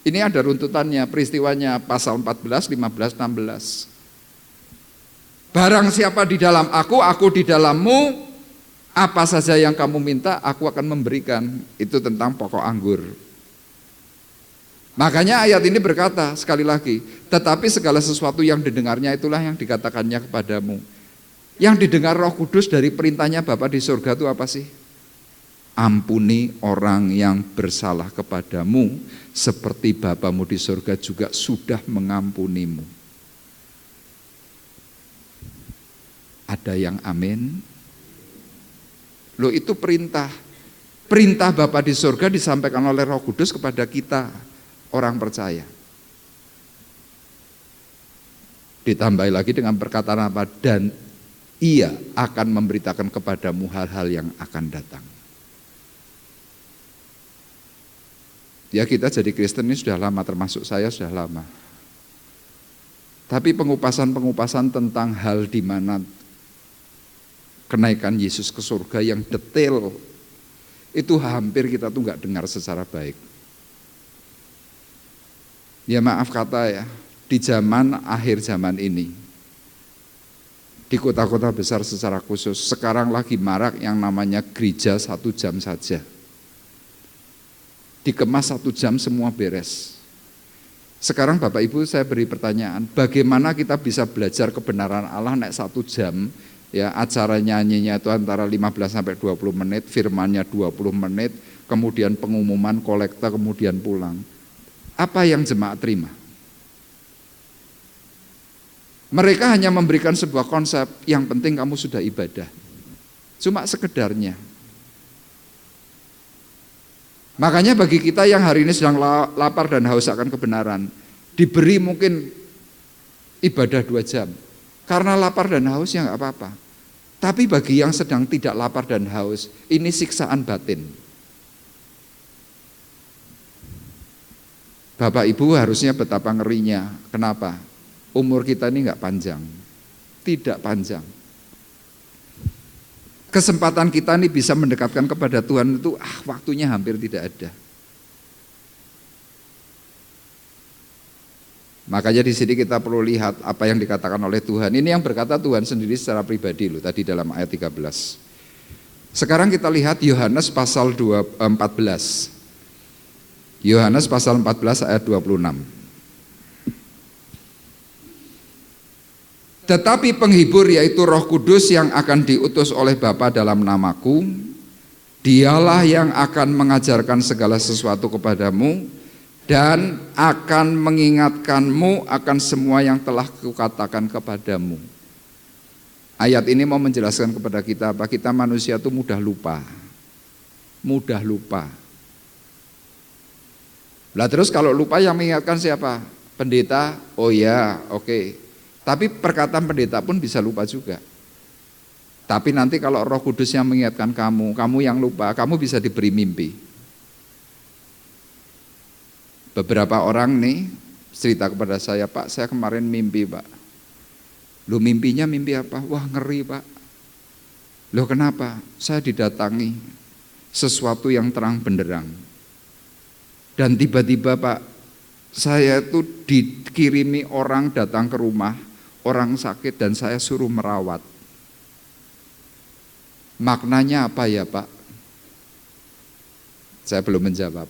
Ini ada runtutannya, peristiwanya pasal 14, 15, 16. Barang siapa di dalam aku di dalammu, apa saja yang kamu minta, aku akan memberikan. Itu tentang pokok anggur. Makanya ayat ini berkata, sekali lagi, tetapi segala sesuatu yang didengarnya itulah yang dikatakannya kepadamu. Yang didengar Roh Kudus dari perintahnya Bapa di surga itu apa sih? Ampuni orang yang bersalah kepadamu, seperti Bapamu di surga juga sudah mengampunimu. Ada yang amin? Loh itu perintah. Perintah Bapa di surga disampaikan oleh Roh Kudus kepada kita, orang percaya. Ditambah lagi dengan perkataan apa? Dan ia akan memberitakan kepadamu hal-hal yang akan datang. Ya kita jadi Kristen ini sudah lama, termasuk saya sudah lama. Tapi pengupasan-pengupasan tentang hal di mana kenaikan Yesus ke surga yang detail, itu hampir kita tuh nggak dengar secara baik. Ya maaf kata ya, di zaman akhir zaman ini, di kota-kota besar secara khusus, sekarang lagi marak yang namanya gereja 1 jam saja. Dikemas 1 jam semua beres. Sekarang Bapak Ibu saya beri pertanyaan, bagaimana kita bisa belajar kebenaran Allah nek 1 jam, ya acara nyanyinya itu antara 15 sampai 20 menit, firmannya 20 menit, kemudian pengumuman kolekta, kemudian pulang. Apa yang jemaat terima? Mereka hanya memberikan sebuah konsep, yang penting kamu sudah ibadah. Cuma sekedarnya. Makanya bagi kita yang hari ini sedang lapar dan haus akan kebenaran, diberi mungkin ibadah 2 jam. Karena lapar dan haus ya nggak apa-apa. Tapi bagi yang sedang tidak lapar dan haus, ini siksaan batin. Bapak Ibu harusnya betapa ngerinya. Kenapa? Umur kita ini nggak panjang, tidak panjang. Kesempatan kita ini bisa mendekatkan kepada Tuhan itu waktunya hampir tidak ada. Makanya di sini kita perlu lihat apa yang dikatakan oleh Tuhan. Ini yang berkata Tuhan sendiri secara pribadi loh tadi dalam ayat 13. Sekarang kita lihat Yohanes pasal 14. Yohanes pasal 14 ayat 26. Tetapi penghibur yaitu Roh Kudus yang akan diutus oleh Bapa dalam namaku, dialah yang akan mengajarkan segala sesuatu kepadamu dan akan mengingatkanmu akan semua yang telah kukatakan kepadamu. Ayat ini mau menjelaskan kepada kita apa? Kita manusia itu mudah lupa. Mudah lupa. Lah terus kalau lupa yang mengingatkan siapa? Pendeta? Oh ya, oke. Tapi perkataan pendeta pun bisa lupa juga. Tapi nanti kalau Roh Kudus yang mengingatkan kamu, kamu yang lupa, kamu bisa diberi mimpi. Beberapa orang nih cerita kepada saya, Pak, saya kemarin mimpi, Pak. Lu mimpinya mimpi apa? Wah, ngeri, Pak. Loh kenapa? Saya didatangi sesuatu yang terang benderang. Dan tiba-tiba, Pak, saya itu dikirimi orang datang ke rumah, orang sakit dan saya suruh merawat. Maknanya apa ya, Pak? Saya belum menjawab.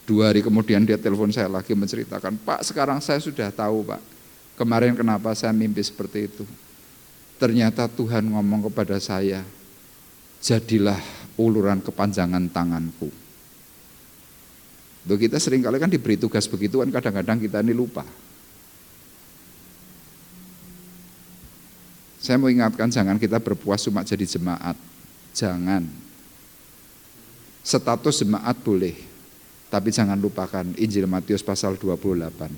2 hari kemudian dia telepon saya lagi menceritakan, Pak, sekarang saya sudah tahu, Pak. Kemarin kenapa saya mimpi seperti itu. Ternyata Tuhan ngomong kepada saya, jadilah uluran kepanjangan tanganku. Loh, kita seringkali kan diberi tugas begitu kan, kadang-kadang kita ini lupa. Saya mau ingatkan, jangan kita berpuas cuma jadi jemaat. Jangan. Status jemaat boleh, tapi jangan lupakan Injil Matius pasal 28.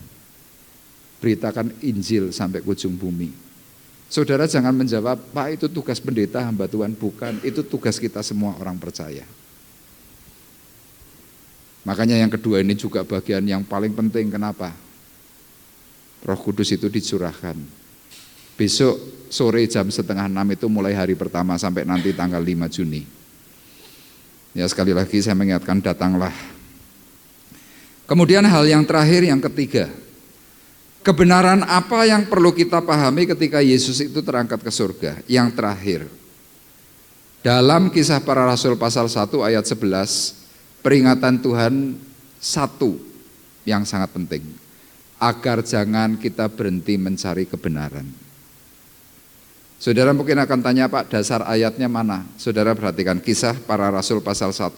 Beritakan Injil sampai ke ujung bumi. Saudara jangan menjawab, Pak itu tugas pendeta hamba Tuhan. Bukan, itu tugas kita semua orang percaya. Makanya yang kedua ini juga bagian yang paling penting. Kenapa? Roh Kudus itu dicurahkan. Besok sore jam 5:30 itu mulai hari pertama sampai nanti tanggal 5 Juni. Ya sekali lagi saya mengingatkan, datanglah. Kemudian hal yang terakhir, yang ketiga. Kebenaran apa yang perlu kita pahami ketika Yesus itu terangkat ke surga? Yang terakhir. Dalam Kisah Para Rasul pasal 1 ayat 11, peringatan Tuhan satu yang sangat penting. Agar jangan kita berhenti mencari kebenaran. Saudara mungkin akan tanya, Pak, dasar ayatnya mana? Saudara perhatikan Kisah Para Rasul pasal 1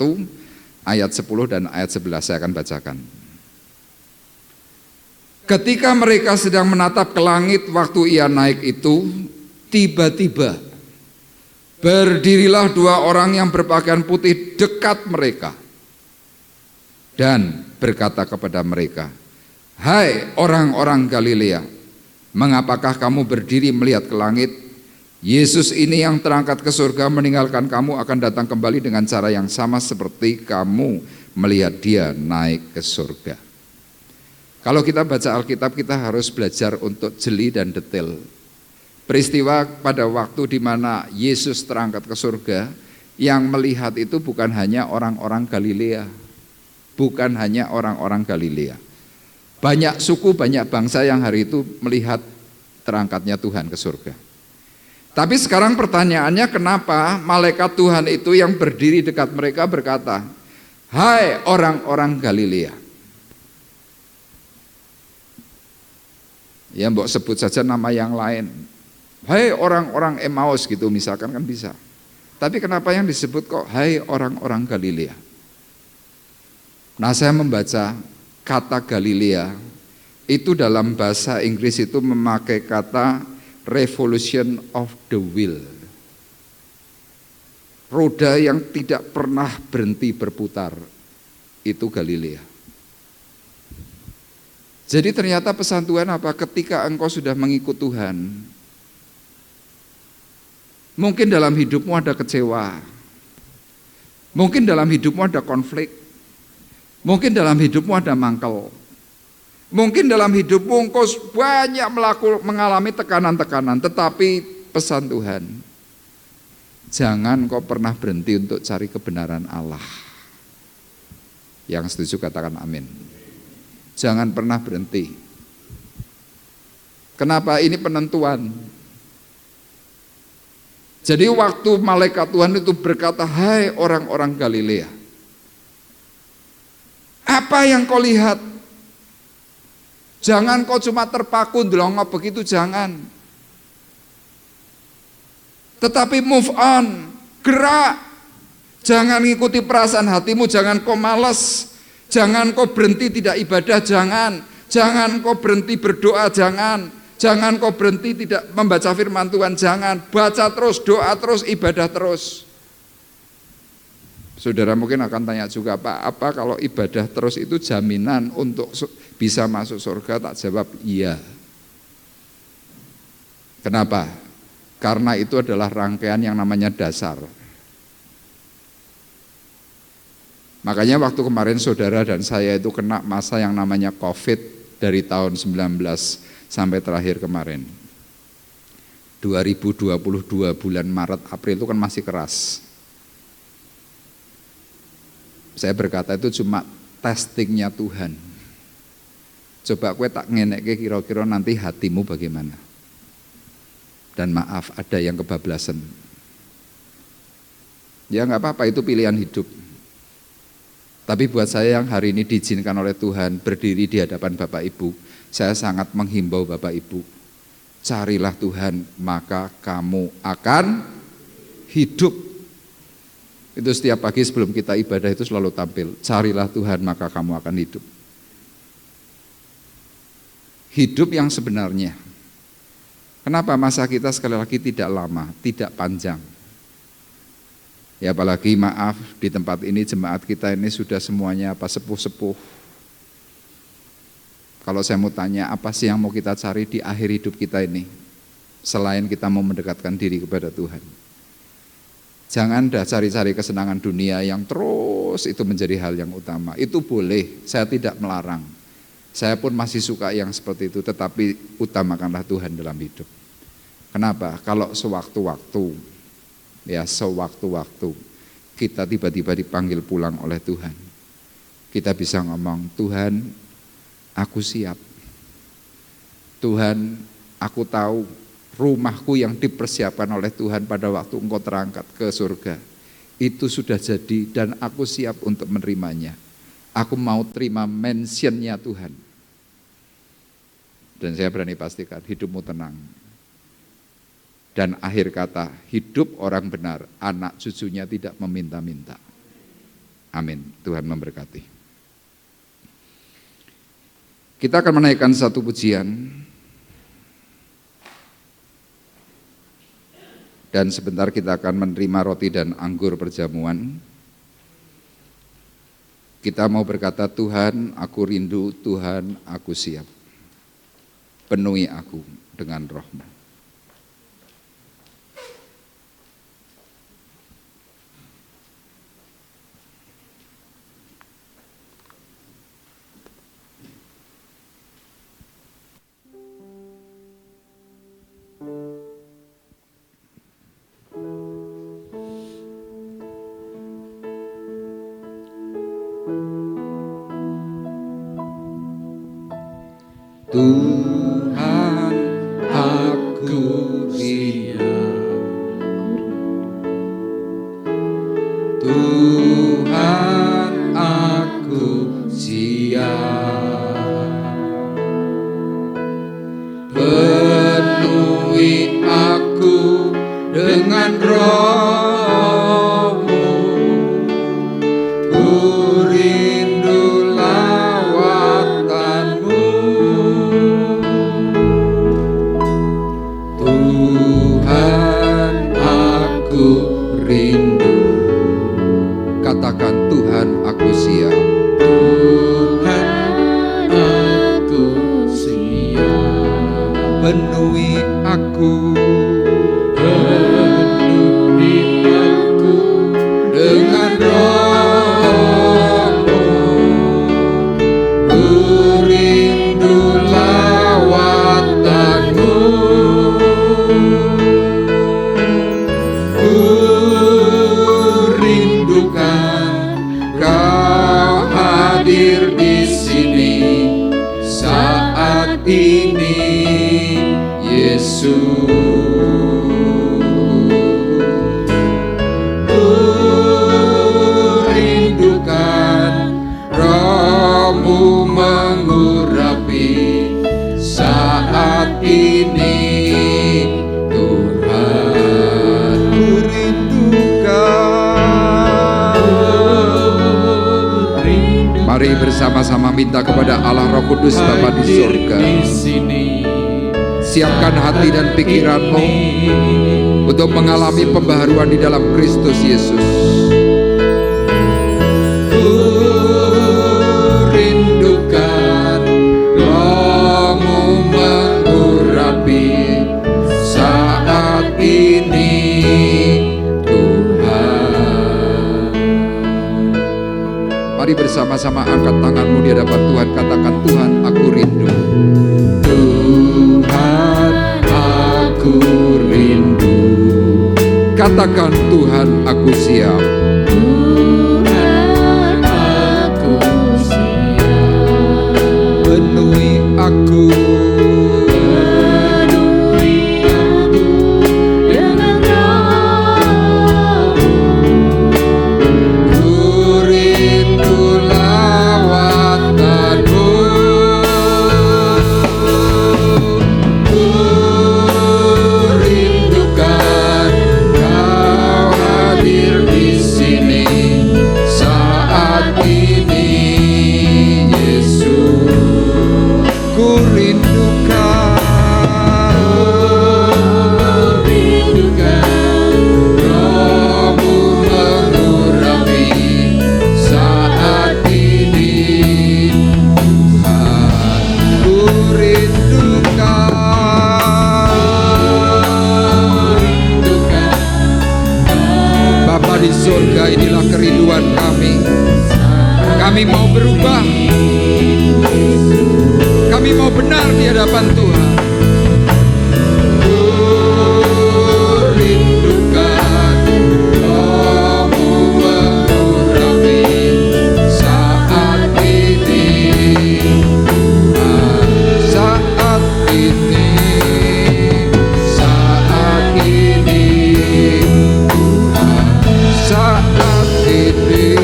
ayat 10 dan ayat 11 saya akan bacakan. Ketika mereka sedang menatap ke langit waktu ia naik itu, tiba-tiba berdirilah 2 orang yang berpakaian putih dekat mereka dan berkata kepada mereka, "Hai orang-orang Galilea, mengapakah kamu berdiri melihat ke langit? Yesus ini yang terangkat ke surga meninggalkan kamu akan datang kembali dengan cara yang sama seperti kamu melihat dia naik ke surga." Kalau kita baca Alkitab, kita harus belajar untuk jeli dan detail. Peristiwa pada waktu di mana Yesus terangkat ke surga, yang melihat itu bukan hanya orang-orang Galilea. Bukan hanya orang-orang Galilea. Banyak suku, banyak bangsa yang hari itu melihat terangkatnya Tuhan ke surga. Tapi sekarang pertanyaannya, kenapa malaikat Tuhan itu yang berdiri dekat mereka berkata, Hai orang-orang Galilea. Ya mbok sebut saja nama yang lain. Hai orang-orang Emmaus gitu misalkan kan bisa. Tapi kenapa yang disebut kok hai orang-orang Galilea? Nah saya membaca kata Galilea itu dalam bahasa Inggris itu memakai kata revolution of the wheel. Roda yang tidak pernah berhenti berputar, itu Galilea. Jadi ternyata pesan Tuhan apa? Ketika engkau sudah mengikut Tuhan, mungkin dalam hidupmu ada kecewa, mungkin dalam hidupmu ada konflik, mungkin dalam hidupmu ada mangkel, mungkin dalam hidupmu engkau banyak mengalami tekanan-tekanan, tetapi pesan Tuhan, jangan kau pernah berhenti untuk cari kebenaran Allah. Yang setuju katakan amin. Jangan pernah berhenti. Kenapa? Ini penentuan. Jadi waktu malaikat Tuhan itu berkata, hai orang-orang Galilea, apa yang kau lihat? Jangan kau cuma terpaku ndelongo begitu, jangan. Tetapi move on, gerak. Jangan ikuti perasaan hatimu, jangan kau malas. Jangan kau berhenti tidak ibadah, jangan. Jangan kau berhenti berdoa, jangan. Jangan kau berhenti tidak membaca firman Tuhan, jangan. Baca terus, doa terus, ibadah terus. Saudara mungkin akan tanya juga, Pak, apa kalau ibadah terus itu jaminan untuk bisa masuk surga? Tak jawab, iya. Kenapa? Karena itu adalah rangkaian yang namanya dasar. Makanya waktu kemarin saudara dan saya itu kena masa yang namanya COVID dari tahun 19 sampai terakhir kemarin. 2022 bulan Maret, April itu kan masih keras. Saya berkata itu cuma testingnya Tuhan. Coba kue tak ngenekke kira-kira nanti hatimu bagaimana. Dan maaf ada yang kebablasan. Ya nggak apa-apa, itu pilihan hidup. Tapi buat saya yang hari ini diizinkan oleh Tuhan berdiri di hadapan Bapak Ibu, saya sangat menghimbau Bapak Ibu, carilah Tuhan maka kamu akan hidup. Itu setiap pagi sebelum kita ibadah itu selalu tampil, carilah Tuhan maka kamu akan hidup. Hidup yang sebenarnya. Kenapa masa kita sekali lagi tidak lama, tidak panjang? Ya apalagi maaf di tempat ini jemaat kita ini sudah semuanya sepuh-sepuh. Kalau saya mau tanya apa sih yang mau kita cari di akhir hidup kita ini? Selain kita mau mendekatkan diri kepada Tuhan. Jangan dah cari-cari kesenangan dunia yang terus itu menjadi hal yang utama. Itu boleh, saya tidak melarang. Saya pun masih suka yang seperti itu, tetapi utamakanlah Tuhan dalam hidup. Kenapa? Kalau sewaktu-waktu kita tiba-tiba dipanggil pulang oleh Tuhan, kita bisa ngomong, Tuhan aku siap, Tuhan aku tahu rumahku yang dipersiapkan oleh Tuhan pada waktu engkau terangkat ke surga itu sudah jadi dan aku siap untuk menerimanya. Aku mau terima mentionnya Tuhan. Dan saya berani pastikan hidupmu tenang. Dan akhir kata, hidup orang benar, anak cucunya tidak meminta-minta. Amin. Tuhan memberkati. Kita akan menaikkan satu pujian. Dan sebentar kita akan menerima roti dan anggur perjamuan. Kita mau berkata, Tuhan aku rindu, Tuhan aku siap. Penuhi aku dengan roh-Mu. Tuhan aku siap, Tuhan siap. Penuhi aku dengan Roh-Mu, ku rindu lawatan-Mu. Tuhan, aku rindu. Katakan, Tuhan, aku siap. Tuhan, aku siap. Penuhi aku, Penuhi aku dengan Roh-Mu, ku rindu lawatan-Mu. Ku rindukan Kau hadir di sini saat ini, Yesus. Ku rindukan Roh-Mu mengurapi saat ini, Tuhan. Ku rindukan. Mari bersama-sama minta kepada Allah Roh Kudus Bapa di surga. Siapkan hati dan pikiranmu untuk mengalami pembaharuan di dalam Kristus Yesus. Ku rindukan Roh-Mu mengurapi saat ini, Tuhan. Mari bersama-sama angkat tanganmu di hadapan Tuhan. Katakan, Tuhan, aku rindu. Tuhan, aku rindu. Katakan, Tuhan, aku siap. Tuhan, aku siap. Penuhi aku, Penuhi aku dengan Roh-Mu, ku rindu lawatan-Mu. Ku rindukan Kau hadir di sini saat ini, Yesus. Ku rindukan Roh-Mu mengurapi saat ini, Tuhan. Ku rindukan. Bapa di surga, inilah kerinduan kami. Kami mau berubah. Kami mau benar di hadapan Tuhan. Ku rindukan Roh-Mu mengurapi saat ini, Tuhan. Saat ini, saat ini, Tuhan. Saat ini.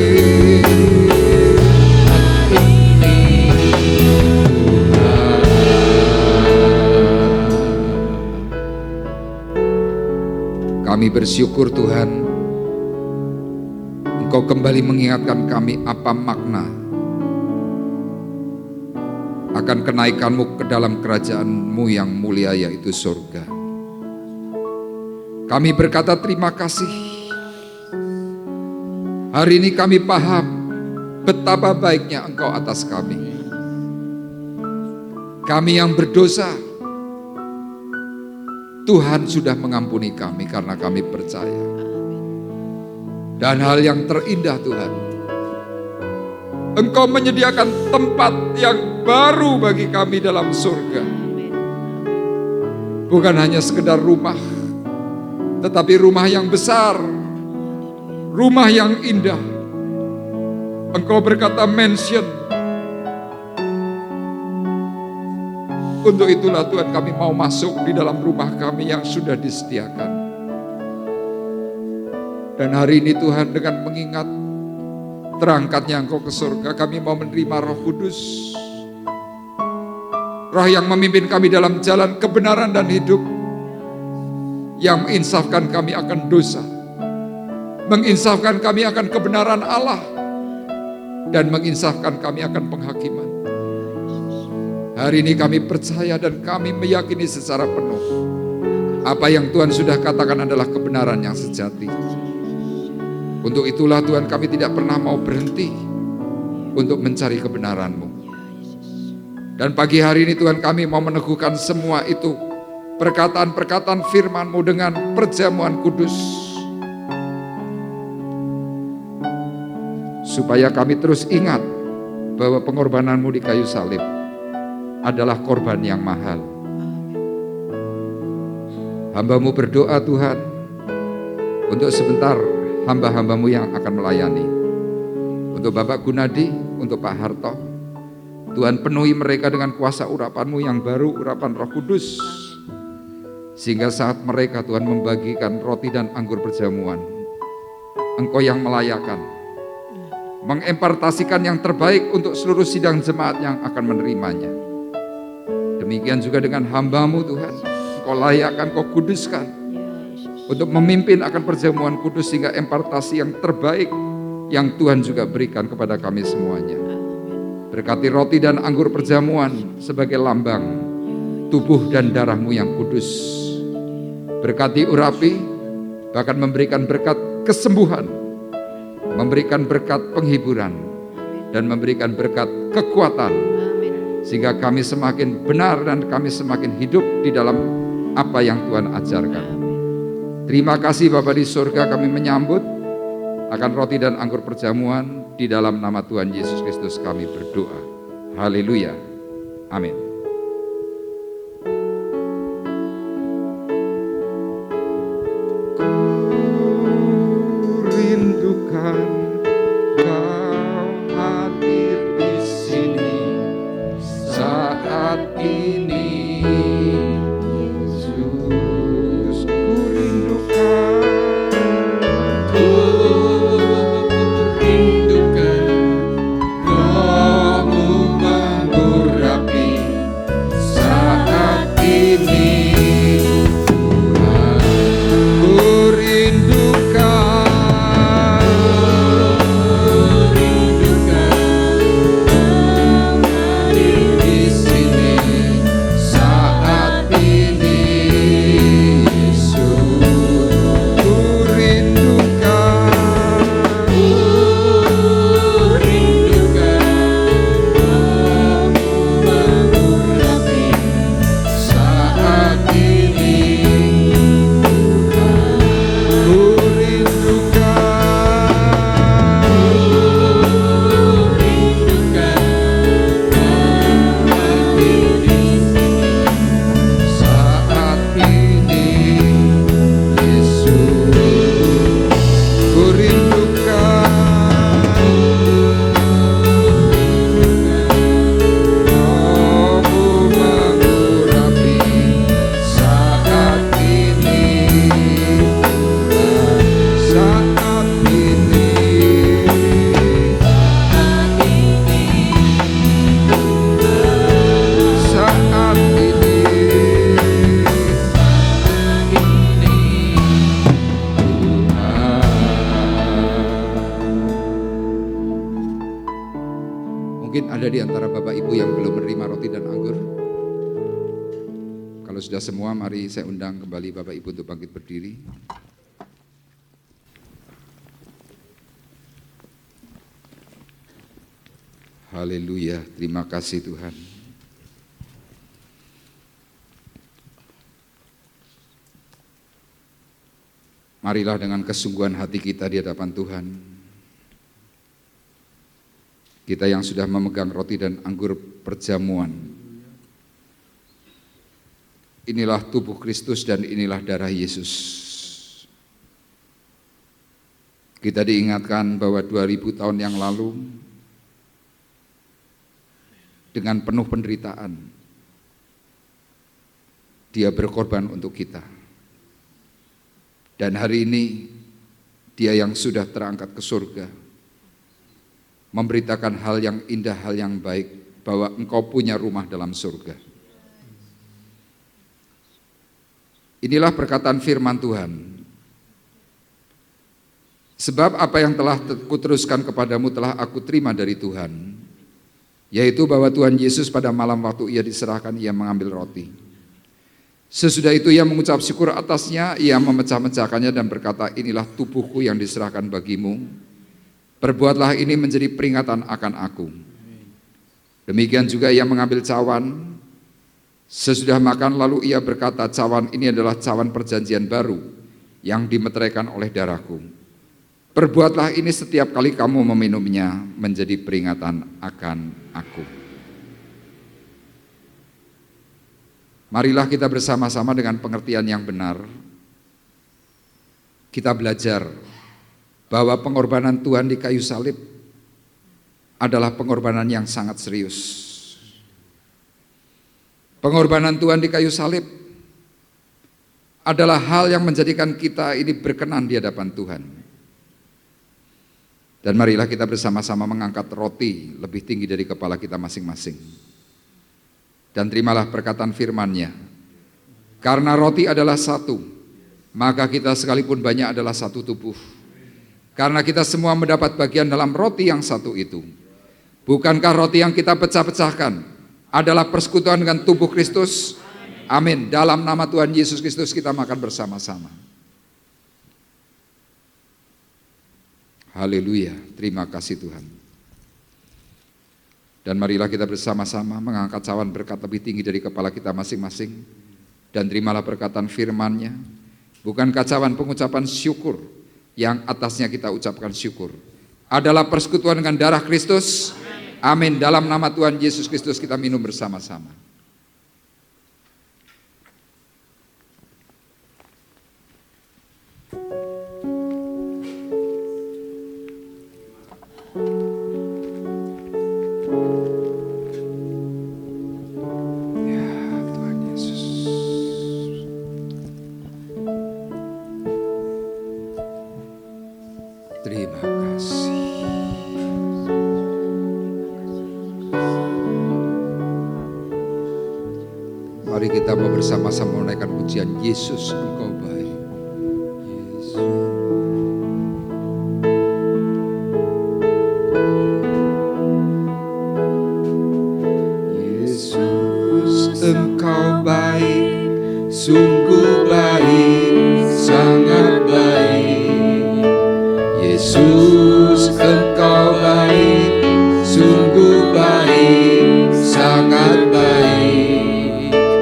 Kami bersyukur Tuhan, Engkau kembali mengingatkan kami apa makna akan kenaikan-Mu ke dalam kerajaan-Mu yang mulia, yaitu surga. Kami berkata terima kasih. Hari ini kami paham betapa baiknya Engkau atas kami. Kami yang berdosa, Tuhan sudah mengampuni kami karena kami percaya. Dan hal yang terindah Tuhan, Engkau menyediakan tempat yang baru bagi kami dalam surga. Bukan hanya sekedar rumah, tetapi rumah yang besar, rumah yang indah. Engkau berkata mansion. Untuk itulah Tuhan, kami mau masuk di dalam rumah kami yang sudah disediakan. Dan hari ini Tuhan, dengan mengingat terangkatnya Engkau ke surga, kami mau menerima Roh Kudus, Roh yang memimpin kami dalam jalan kebenaran dan hidup, yang menginsafkan kami akan dosa, menginsafkan kami akan kebenaran Allah, dan menginsafkan kami akan penghakiman. Hari ini kami percaya dan kami meyakini secara penuh apa yang Tuhan sudah katakan adalah kebenaran yang sejati. Untuk itulah Tuhan, kami tidak pernah mau berhenti untuk mencari kebenaran-Mu. Dan pagi hari ini Tuhan, kami mau meneguhkan semua itu, perkataan-perkataan firman-Mu dengan perjamuan kudus, supaya kami terus ingat bahwa pengorbanan-Mu di kayu salib adalah korban yang mahal. Hamba-Mu berdoa Tuhan, untuk sebentar hamba-hamba-Mu yang akan melayani, untuk Bapak Gunadi, untuk Pak Harto, Tuhan penuhi mereka dengan kuasa urapan-Mu yang baru, urapan Roh Kudus, sehingga saat mereka Tuhan membagikan roti dan anggur perjamuan, Engkau yang melayakkan, mengempartasikan yang terbaik untuk seluruh sidang jemaat yang akan menerimanya. Demikian juga dengan hamba-Mu Tuhan, Engkau layakkan, Engkau kuduskan untuk memimpin akan perjamuan kudus, sehingga impartasi yang terbaik yang Tuhan juga berikan kepada kami semuanya. Berkati roti dan anggur perjamuan sebagai lambang tubuh dan darah-Mu yang kudus. Berkati urapi, bahkan memberikan berkat kesembuhan, memberikan berkat penghiburan, dan memberikan berkat kekuatan, sehingga kami semakin benar dan kami semakin hidup di dalam apa yang Tuhan ajarkan. Terima kasih Bapa di surga, kami menyambut akan roti dan anggur perjamuan. Di dalam nama Tuhan Yesus Kristus kami berdoa. Haleluya. Amin. Ku rindukan Kau hadir di sini saat ini. Yesus, ku rindukan. Ada di antara Bapak Ibu yang belum menerima roti dan anggur? Kalau sudah semua, mari saya undang kembali Bapak Ibu untuk bangkit berdiri. Haleluya, terima kasih Tuhan. Marilah dengan kesungguhan hati kita di hadapan Tuhan. Kita yang sudah memegang roti dan anggur perjamuan, inilah tubuh Kristus dan inilah darah Yesus. Kita diingatkan bahwa 2000 tahun yang lalu, dengan penuh penderitaan, Dia berkorban untuk kita. Dan hari ini, Dia yang sudah terangkat ke surga, memberitakan hal yang indah, hal yang baik, bahwa Engkau punya rumah dalam surga. Inilah perkataan firman Tuhan. Sebab apa yang telah kuteruskan kepadamu telah aku terima dari Tuhan, yaitu bahwa Tuhan Yesus pada malam waktu ia diserahkan, ia mengambil roti. Sesudah itu ia mengucap syukur atasnya, ia memecah-mecahkannya dan berkata, inilah tubuhku yang diserahkan bagimu. Perbuatlah ini menjadi peringatan akan aku. Demikian juga ia mengambil cawan. Sesudah makan lalu ia berkata, cawan ini adalah cawan perjanjian baru yang dimeteraikan oleh darahku. Perbuatlah ini setiap kali kamu meminumnya menjadi peringatan akan aku. Marilah kita bersama-sama dengan pengertian yang benar. Kita belajar bahwa pengorbanan Tuhan di kayu salib adalah pengorbanan yang sangat serius. Pengorbanan Tuhan di kayu salib adalah hal yang menjadikan kita ini berkenan di hadapan Tuhan. Dan marilah kita bersama-sama mengangkat roti lebih tinggi dari kepala kita masing-masing. Dan terimalah perkataan firman-Nya. Karena roti adalah satu, maka kita sekalipun banyak adalah satu tubuh. Karena kita semua mendapat bagian dalam roti yang satu itu. Bukankah roti yang kita pecah-pecahkan adalah persekutuan dengan tubuh Kristus? Amin. Dalam nama Tuhan Yesus Kristus kita makan bersama-sama. Haleluya, terima kasih Tuhan. Dan marilah kita bersama-sama mengangkat cawan berkat lebih tinggi dari kepala kita masing-masing. Dan terimalah perkataan firman-Nya. Bukankah cawan pengucapan syukur yang atasnya kita ucapkan syukur adalah persekutuan dengan darah Kristus? Amin. Dalam nama Tuhan Yesus Kristus kita minum bersama-sama. Mari kita mau bersama-sama menaikkan pujian Yesus Engkau baik. Yesus Engkau baik, sungguh baik, sangat baik. Yesus Engkau baik, sungguh baik, sangat baik.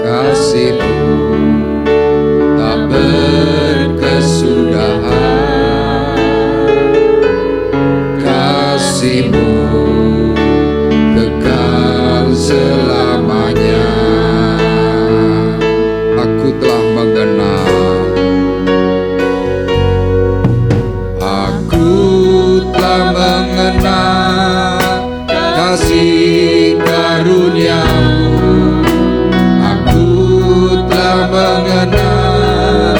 Kasih-Mu tak berkesudahan, kasih-Mu kekal selamanya. Aku telah mengenal, aku telah mengenal kasih karunia-Mu. Mengenal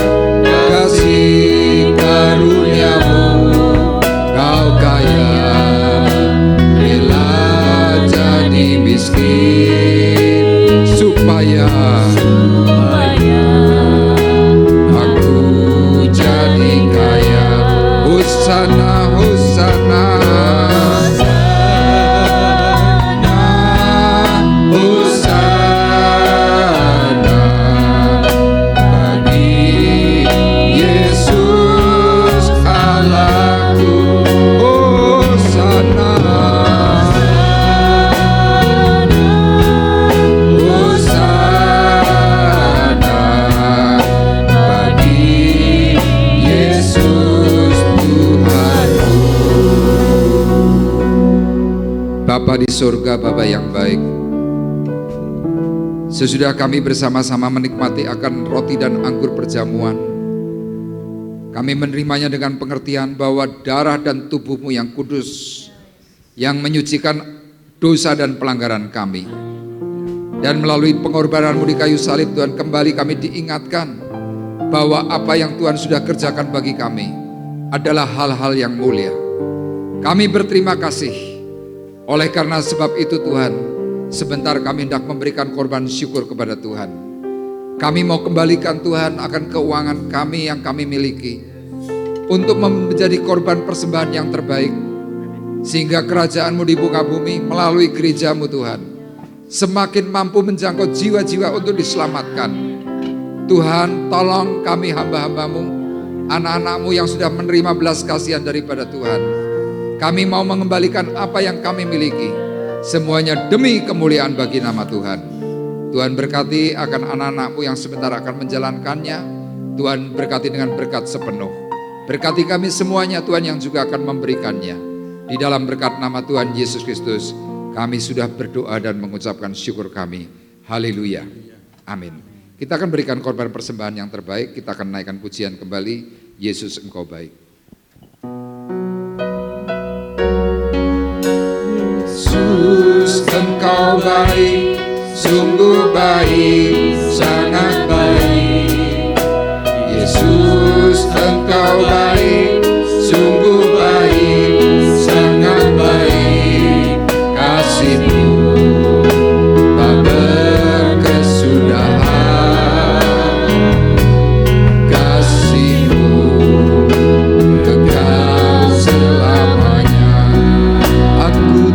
kasih karunia-Mu, Kau kaya, rela jadi miskin supaya aku jadi kaya. Hosana, Hosana, Bapa di surga, Bapa yang baik, sesudah kami bersama-sama menikmati akan roti dan anggur perjamuan, kami menerimanya dengan pengertian bahwa darah dan tubuh-Mu yang kudus, yang menyucikan dosa dan pelanggaran kami. Dan melalui pengorbanan-Mu di kayu salib, Tuhan, kembali kami diingatkan bahwa apa yang Tuhan sudah kerjakan bagi kami adalah hal-hal yang mulia. Kami berterima kasih Oleh karena sebab itu Tuhan, sebentar kami hendak memberikan korban syukur kepada Tuhan. Kami mau kembalikan Tuhan akan keuangan kami yang kami miliki untuk menjadi korban persembahan yang terbaik, sehingga kerajaan-Mu di muka bumi melalui gereja-Mu Tuhan semakin mampu menjangkau jiwa-jiwa untuk diselamatkan. Tuhan, tolong kami hamba-hamba-Mu, anak-anak-Mu yang sudah menerima belas kasihan daripada Tuhan. Kami mau mengembalikan apa yang kami miliki, semuanya demi kemuliaan bagi nama Tuhan. Tuhan berkati akan anak-anak-Mu yang sebentar akan menjalankannya. Tuhan berkati dengan berkat sepenuh. Berkati kami semuanya Tuhan yang juga akan memberikannya. Di dalam berkat nama Tuhan Yesus Kristus, kami sudah berdoa dan mengucapkan syukur kami. Haleluya. Amin. Kita akan berikan korban persembahan yang terbaik. Kita akan naikkan pujian kembali. Yesus, Engkau baik. Yesus, Engkau baik. Sungguh baik, sangat baik. Yesus, Engkau baik. Sungguh baik, sangat baik. Kasih-Mu tak berkesudahan. Kasih-Mu kekal selamanya. Aku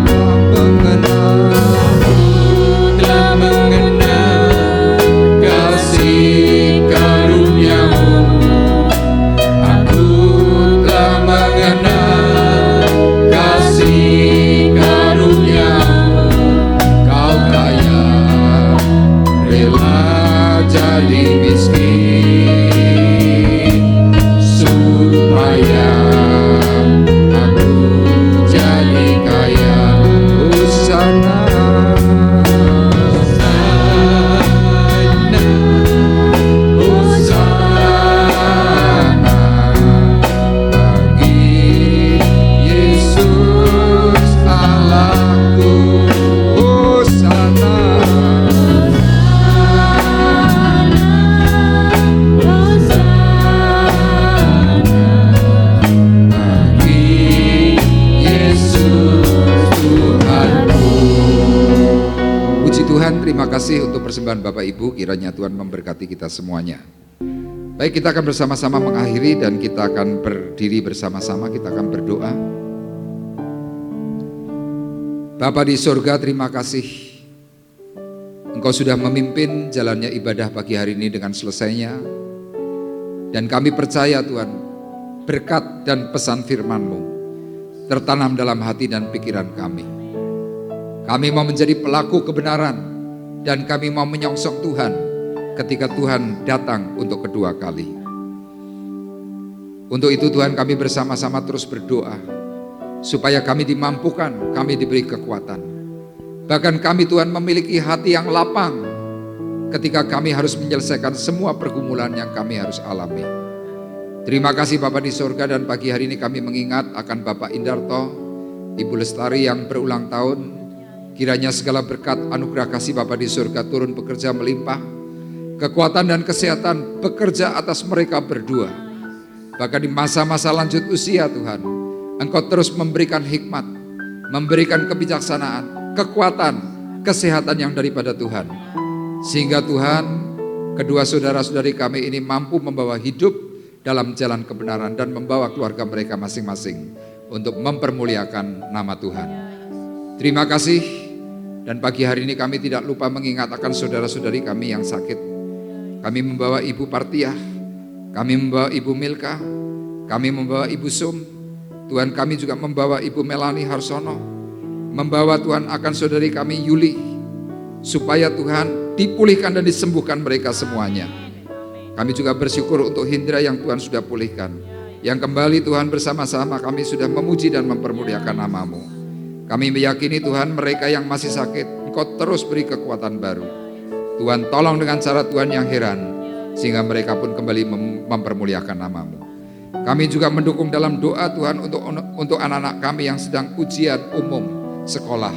tak mengenal kasih karunia-Mu. Aku telah mengenal kasih karunia-Mu. Kau kaya, rela jadi miskin, supaya aku jadi kaya. Hosana, terima kasih untuk persembahan Bapak Ibu, kiranya Tuhan memberkati kita semuanya. Baik, kita akan bersama-sama mengakhiri dan kita akan berdiri bersama-sama, kita akan berdoa. Bapa di surga, terima kasih Engkau sudah memimpin jalannya ibadah pagi hari ini dengan selesainya. Dan kami percaya Tuhan, berkat dan pesan firman-Mu tertanam dalam hati dan pikiran kami. Kami mau menjadi pelaku kebenaran dan kami mau menyongsong Tuhan ketika Tuhan datang untuk kedua kali. Untuk itu Tuhan, kami bersama-sama terus berdoa supaya kami dimampukan, kami diberi kekuatan. Bahkan kami Tuhan memiliki hati yang lapang ketika kami harus menyelesaikan semua pergumulan yang kami harus alami. Terima kasih Bapa di surga, dan pagi hari ini kami mengingat akan Bapak Indarto, Ibu Lestari yang berulang tahun. Kiranya segala berkat anugerah kasih Bapa di surga turun bekerja melimpah. Kekuatan dan kesehatan bekerja atas mereka berdua. Bahkan di masa-masa lanjut usia Tuhan, Engkau terus memberikan hikmat, memberikan kebijaksanaan, kekuatan, kesehatan yang daripada Tuhan. Sehingga Tuhan, kedua saudara-saudari kami ini mampu membawa hidup dalam jalan kebenaran dan membawa keluarga mereka masing-masing untuk mempermuliakan nama Tuhan. Terima kasih. Dan pagi hari ini kami tidak lupa mengingat akan saudara-saudari kami yang sakit. Kami membawa Ibu Partiah, kami membawa Ibu Milka, kami membawa Ibu Sum. Tuhan, kami juga membawa Ibu Melani Harsono, membawa Tuhan akan saudari kami Yuli, supaya Tuhan dipulihkan dan disembuhkan mereka semuanya. Kami juga bersyukur untuk Hindra yang Tuhan sudah pulihkan, yang kembali Tuhan bersama-sama kami sudah memuji dan mempermuliakan nama-Mu. Kami meyakini Tuhan, mereka yang masih sakit, Engkau terus beri kekuatan baru. Tuhan, tolong dengan cara Tuhan yang heran, sehingga mereka pun kembali mempermuliakan nama-Mu. Kami juga mendukung dalam doa Tuhan untuk anak-anak kami yang sedang ujian umum sekolah.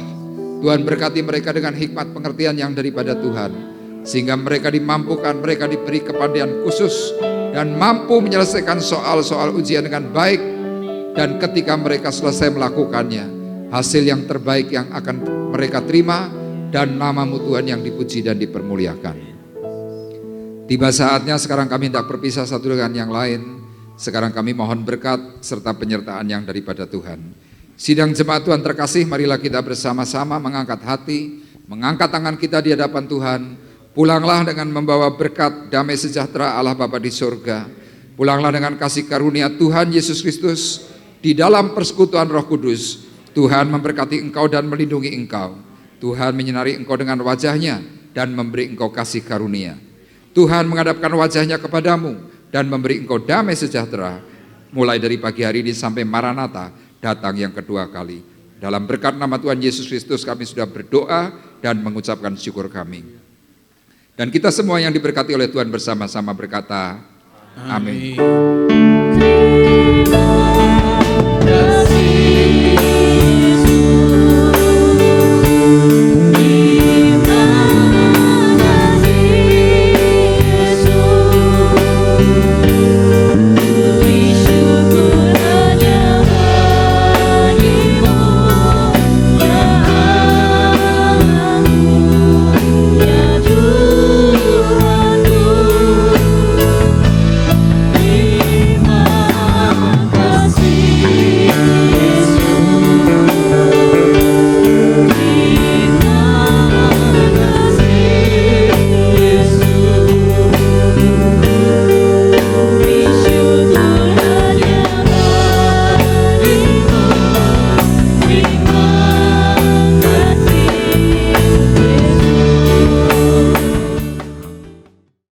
Tuhan, berkati mereka dengan hikmat pengertian yang daripada Tuhan, sehingga mereka dimampukan, mereka diberi kepandaian khusus, dan mampu menyelesaikan soal-soal ujian dengan baik. Dan ketika mereka selesai melakukannya, hasil yang terbaik yang akan mereka terima, dan nama-Mu Tuhan yang dipuji dan dipermuliakan. Tiba saatnya sekarang kami hendak berpisah satu dengan yang lain. Sekarang kami mohon berkat serta penyertaan yang daripada Tuhan. Sidang jemaat Tuhan terkasih, marilah kita bersama-sama mengangkat hati, mengangkat tangan kita di hadapan Tuhan. Pulanglah dengan membawa berkat damai sejahtera Allah Bapa di surga. Pulanglah dengan kasih karunia Tuhan Yesus Kristus di dalam persekutuan Roh Kudus. Tuhan memberkati engkau dan melindungi engkau. Tuhan menyinari engkau dengan wajah-Nya dan memberi engkau kasih karunia. Tuhan menghadapkan wajah-Nya kepadamu dan memberi engkau damai sejahtera. Mulai dari pagi hari ini sampai Maranatha datang yang kedua kali. Dalam berkat nama Tuhan Yesus Kristus kami sudah berdoa dan mengucapkan syukur kami. Dan kita semua yang diberkati oleh Tuhan bersama-sama berkata, amin.